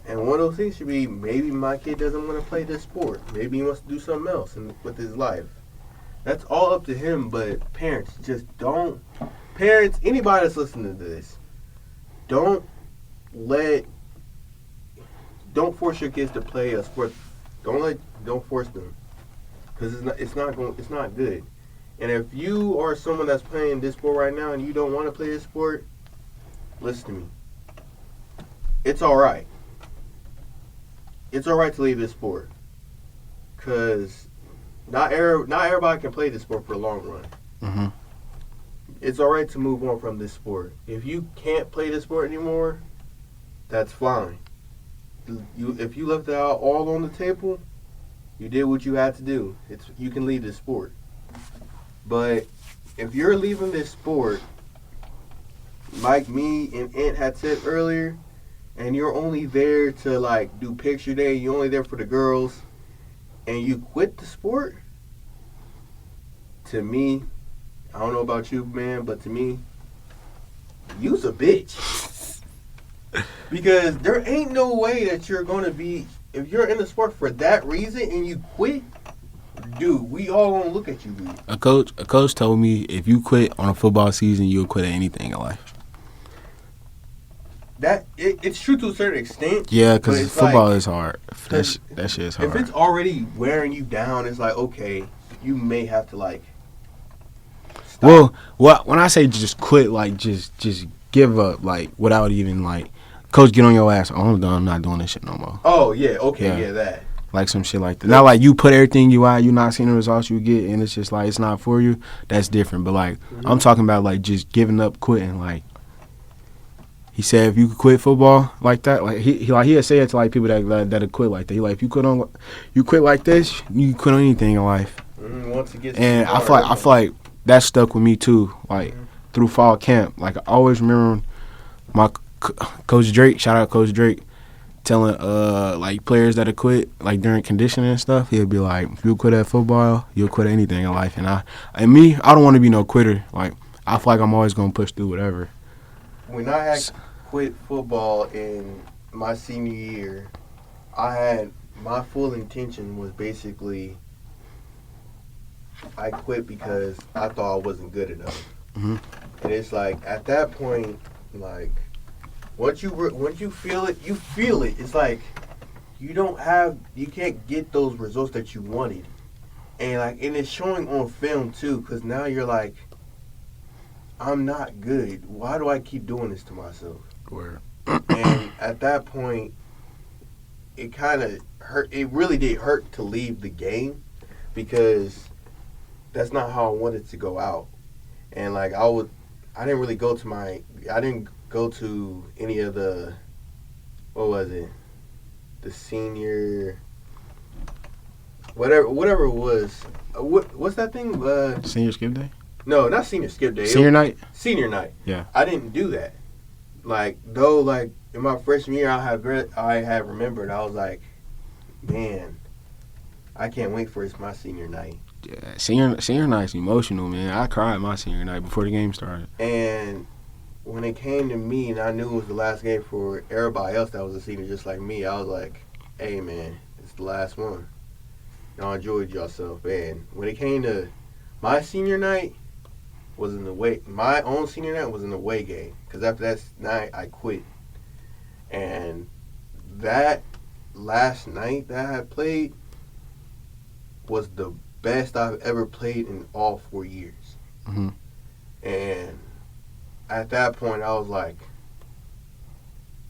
And one of those things should be, maybe my kid doesn't want to play this sport. Maybe he wants to do something else with his life. That's all up to him, but parents, just don't. Parents, anybody that's listening to this, don't force your kids to play a sport. Don't force them, because it's not good. And if you are someone that's playing this sport right now and you don't want to play this sport, listen to me. It's all right. It's all right to leave this sport, because not everybody can play this sport for the long run. Mm-hmm. It's all right to move on from this sport. If you can't play this sport anymore, that's fine. If you left it out all on the table, you did what you had to do. You can leave this sport. But if you're leaving this sport, like me and Ant had said earlier, and you're only there to like do picture day, you're only there for the girls, and you quit the sport, to me, I don't know about you, man, but to me, you's a bitch. Because there ain't no way that you're going to be, if you're in the sport for that reason and you quit, dude, we all going to look at you, dude. A coach told me, if you quit on a football season, you'll quit at anything in life. It's true to a certain extent. Yeah, because football is hard. That shit is hard. If it's already wearing you down, it's like, okay, you may have to like stop. Well, when I say just quit, like just give up, like without even like, coach, get on your ass. I'm not doing this shit no more. Oh yeah, okay, yeah that. Like some shit like that. Not like you put everything you out, you not seeing the results you get, and it's just like it's not for you. That's different. But like I'm talking about like just giving up, quitting. Like he said, if you could quit football like that, like he'll say it to like people that quit like that. He like if you quit like this, you can quit on anything in life. Once it gets and I feel like that stuck with me too. Like through fall camp, like I always remember my Coach Drake. Shout out Coach Drake. Telling like players that have quit like during conditioning and stuff, he'll be like, if you quit at football, you'll quit at anything in life. And I don't want to be no quitter. Like I feel like I'm always gonna push through whatever. When I had quit football in my senior year, my full intention was basically I quit because I thought I wasn't good enough. And it's like at that point, like. Once you feel it, you feel it. It's like you can't get those results that you wanted, and it's showing on film too. Because now you're like, I'm not good. Why do I keep doing this to myself? Word. And at that point, it kind of hurt. It really did hurt to leave the game because that's not how I wanted to go out. And like I didn't really go to any of the, what was it, the senior, whatever it was. What's that thing? Senior skip day? No, not senior skip day. Senior night? Senior night. Yeah. I didn't do that. Like in my freshman year, I have remembered. I was like, man, I can't wait for my senior night. Yeah, senior night's emotional, man. I cried my senior night before the game started. And when it came to me and I knew it was the last game for everybody else that was a senior just like me, I was like, hey, man, it's the last one. Y'all enjoyed yourself. And when it came to my senior night, my own senior night was an away game. Because after that night, I quit. And that last night that I had played was the best I've ever played in all 4 years. And at that point, I was like,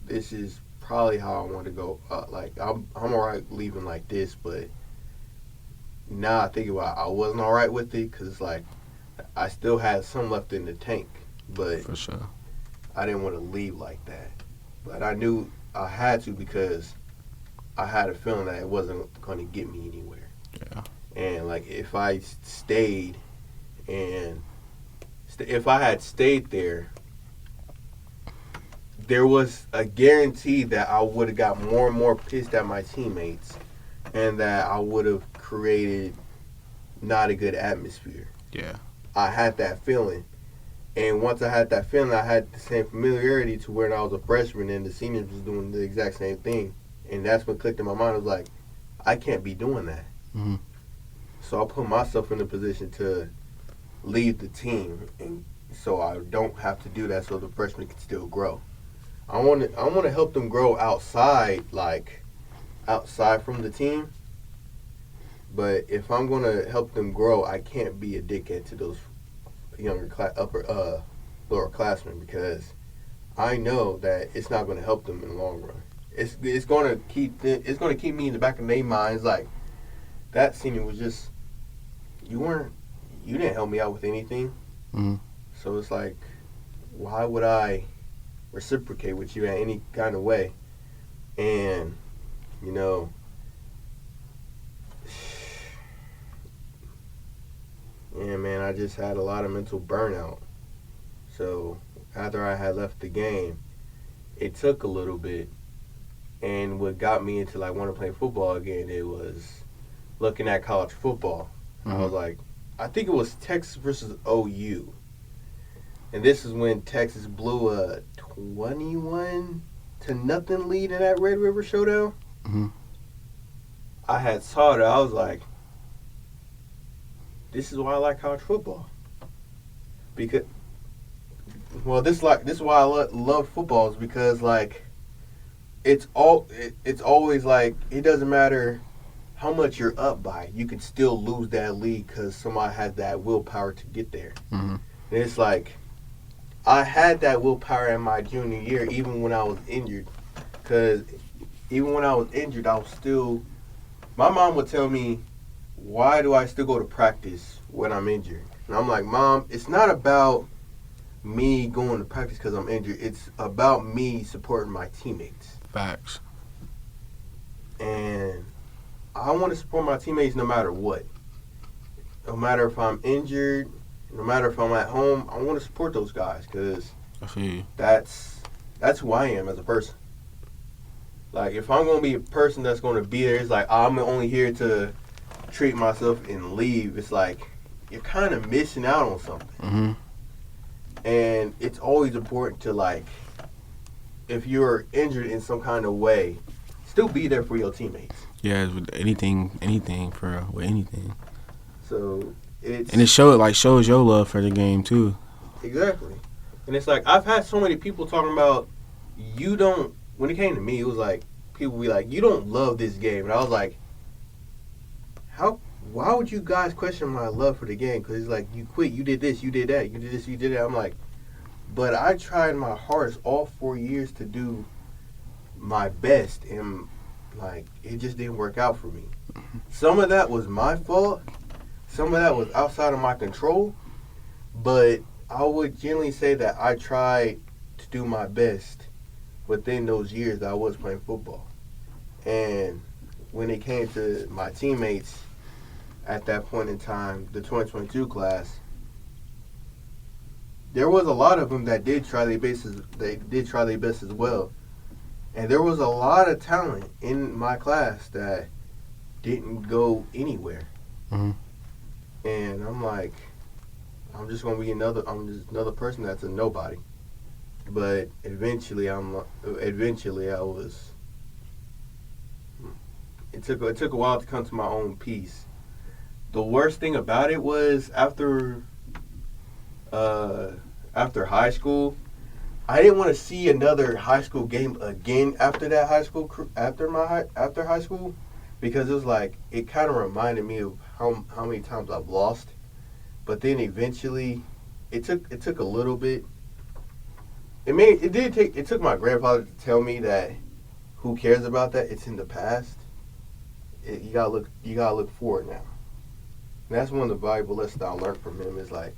this is probably how I want to go. Like, I'm all right leaving like this, but now I think about it, I wasn't all right with it because it's like I still had some left in the tank, but for sure, I didn't want to leave like that. But I knew I had to because I had a feeling that it wasn't going to get me anywhere. Yeah. And, like, if I stayed and if I had stayed there was a guarantee that I would have got more and more pissed at my teammates and that I would have created not a good atmosphere. Yeah. I had that feeling. And once I had that feeling, I had the same familiarity to when I was a freshman and the seniors was doing the exact same thing. And that's what clicked in my mind. I was like, I can't be doing that. So I put myself in a position to lead the team, and so I don't have to do that so the freshmen can still grow. I want to help them grow outside from the team. But if I'm going to help them grow, I can't be a dickhead to those younger lower classmen because I know that it's not going to help them in the long run. It's going to keep me in the back of their minds like that senior was just you didn't help me out with anything. So it's like, why would I reciprocate with you in any kind of way? And yeah, man, I just had a lot of mental burnout. So after I had left the game, it took a little bit. And what got me into like wanting to play football again, it was looking at college football. I was like, I think it was Texas versus OU. And this is when Texas blew a 21-0 lead in that Red River Showdown. I had saw that. I was like, this is why I like college football. Because, well, this is why I love football is because like, it's always like it doesn't matter how much you're up by, you could still lose that league because somebody has that willpower to get there. And it's like, I had that willpower in my junior year, even when I was injured. Because even when I was injured, I was still, my mom would tell me, why do I still go to practice when I'm injured? And I'm like, Mom, it's not about me going to practice because I'm injured. It's about me supporting my teammates. Facts. And I want to support my teammates no matter what. No matter if I'm injured, no matter if I'm at home, I want to support those guys because I feel you. That's who I am as a person. Like, if I'm going to be a person that's going to be there, it's like, I'm only here to treat myself and leave. It's like, you're kind of missing out on something. Mm-hmm. And it's always important to, like, if you're injured in some kind of way, still be there for your teammates. Yeah, with anything with anything. So it's... And it shows your love for the game, too. Exactly. And it's like, I've had so many people talking about, you don't... When it came to me, it was like, people be like, you don't love this game. And I was like, why would you guys question my love for the game? Because it's like, you quit, you did this, you did that, you did this, you did that. I'm like, but I tried my hardest all 4 years to do my best, and like, it just didn't work out for me. Some of that was my fault. Some of that was outside of my control. But I would generally say that I tried to do my best within those years that I was playing football. And when it came to my teammates at that point in time, the 2022 class, there was a lot of them that did try their best as well. And there was a lot of talent in my class that didn't go anywhere. Mm-hmm. And I'm like, I'm just another person that's a nobody. But eventually I was. It took a while to come to my own peace. The worst thing about it was after high school, I didn't want to see another high school game again after high school, because it was like, it kind of reminded me of how many times I've lost. But then eventually, it took a little bit. It took my grandfather to tell me that, who cares about that? It's in the past. You gotta look forward now. And that's one of the valuable lessons I learned from him, is like,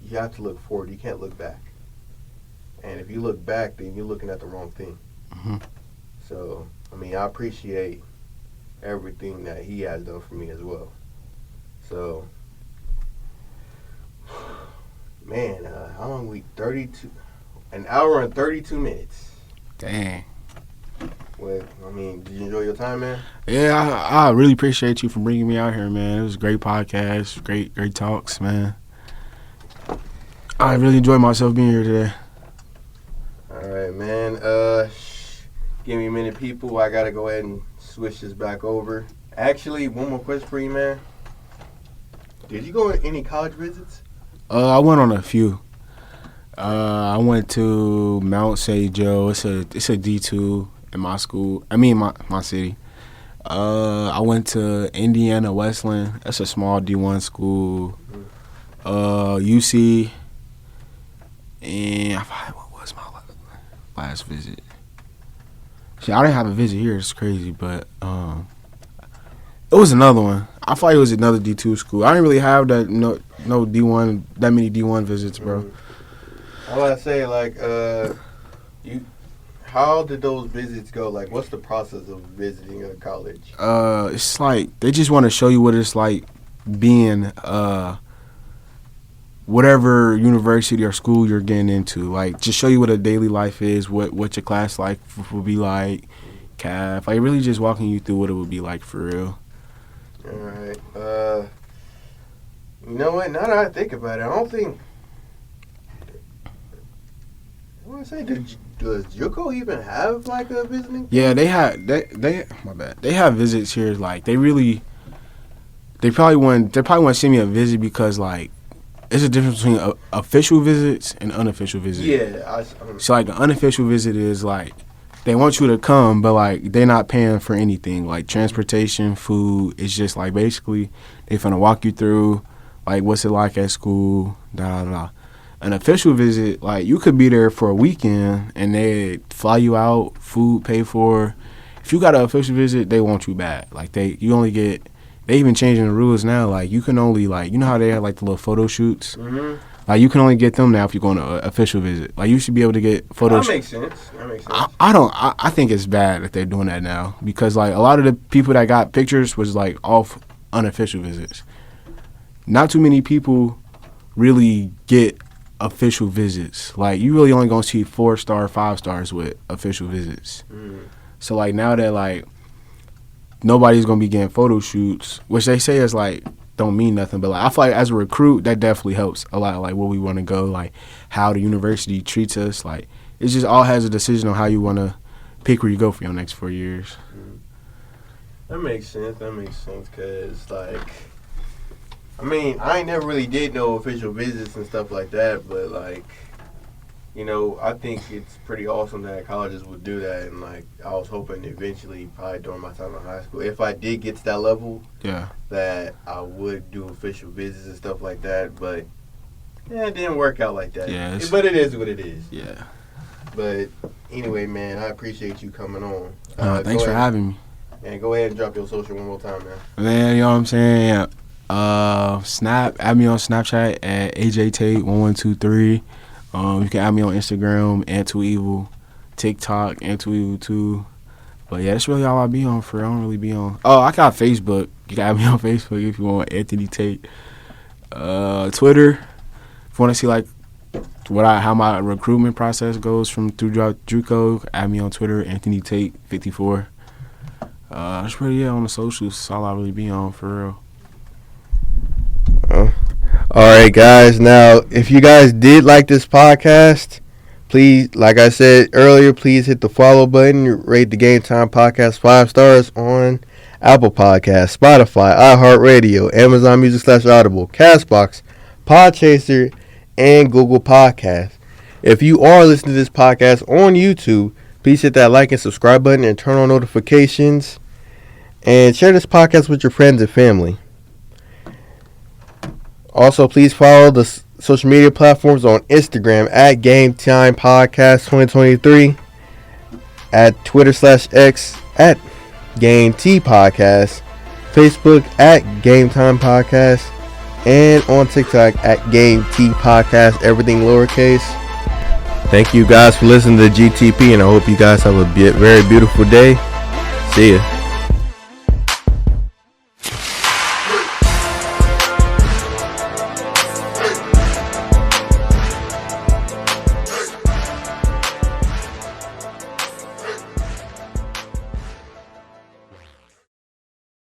you have to look forward. You can't look back. And if you look back, then you're looking at the wrong thing. Mm-hmm. So, I mean, I appreciate everything that he has done for me as well. So, man, how long we? 32, an hour and 32 minutes. Dang. Well, I mean, did you enjoy your time, man? Yeah, I really appreciate you for bringing me out here, man. It was a great podcast, great talks, man. I really enjoyed myself being here today. All right, man. Give me a minute, people. I gotta go ahead and switch this back over. Actually, one more question for you, man. Did you go on any college visits? I went on a few. I went to Mount St. Joe. It's a D2 in my school. I mean, my city. I went to Indiana Westland. That's a small D1 school. UC. And what was my last visit? See, I didn't have a visit here. It's crazy, but it was another one. I thought it was another D2 school. I didn't really have that no D1 that many D1 visits, bro. I want to say, like, how did those visits go? Like, what's the process of visiting a college? It's like they just want to show you what it's like being whatever university or school you're getting into. Like, just show you what a daily life is, what your class life will be like, like really just walking you through what it would be like for real. All right. You know what? Now that I think about it, I don't think. What want to say, does JUCO even have like a visiting? Yeah, they my bad. They have visits here. Like they probably want to send me a visit because like there's a difference between official visits and unofficial visits. Yeah, so like an unofficial visit is like they want you to come, but like they're not paying for anything like transportation, food. It's just like basically they finna walk you through like what's it like at school, da da da. An official visit, like you could be there for a weekend and they fly you out, food paid for, if you got an official visit, they want you back. Like you only get. They even changing the rules now. Like you can only you know how they have like the little photo shoots. Mm-hmm. Like you can only get them now if you're going to an official visit. Like you should be able to get photos. That makes sense. I think it's bad that they're doing that now because like a lot of the people that got pictures was like off unofficial visits. Not too many people really get official visits. Like you really only gonna see 4-star, 5-stars with official visits. Mm. So like now that like nobody's gonna be getting photo shoots, which they say is like don't mean nothing, but like I feel like as a recruit that definitely helps a lot. Like where we want to go, like how the university treats us. Like it just all has a decision on how you want to pick where you go for your next 4 years. That makes sense. Because like. I mean, I ain't never really did no official visits and stuff like that, but like, you know, I think it's pretty awesome that colleges would do that, and like, I was hoping eventually, probably during my time in high school, if I did get to that level, that I would do official visits and stuff like that, but yeah, it didn't work out like that. Yeah, but it is what it is. Yeah. But anyway, man, I appreciate you coming on. Thanks for having me. And go ahead and drop your social one more time, man. Man, you know what I'm saying? Add me on Snapchat at AJTate1123. You can add me on Instagram, Antu TikTok, Antu But yeah, that's really all I be on for. I don't really be on. Oh, I got Facebook. You can add me on Facebook if you want Anthony Tate. Twitter, if you want to see like how my recruitment process goes through JUCO, add me on Twitter, Anthony Tate 54. That's really on the socials. That's all I really be on for real. All right, guys. Now, if you guys did like this podcast, please, like I said earlier, please hit the follow button. Rate the Game Time Podcast 5 stars on Apple Podcasts, Spotify, iHeartRadio, Amazon Music /Audible, Castbox, Podchaser, and Google Podcasts. If you are listening to this podcast on YouTube, please hit that like and subscribe button and turn on notifications. And share this podcast with your friends and family. Also, please follow the social media platforms on Instagram at Game Time Podcast 2023, at Twitter /X at Game T Podcast, Facebook at Game Time Podcast, and on TikTok at Game T Podcast, everything lowercase. Thank you guys for listening to GTP, and I hope you guys have a very beautiful day. See ya.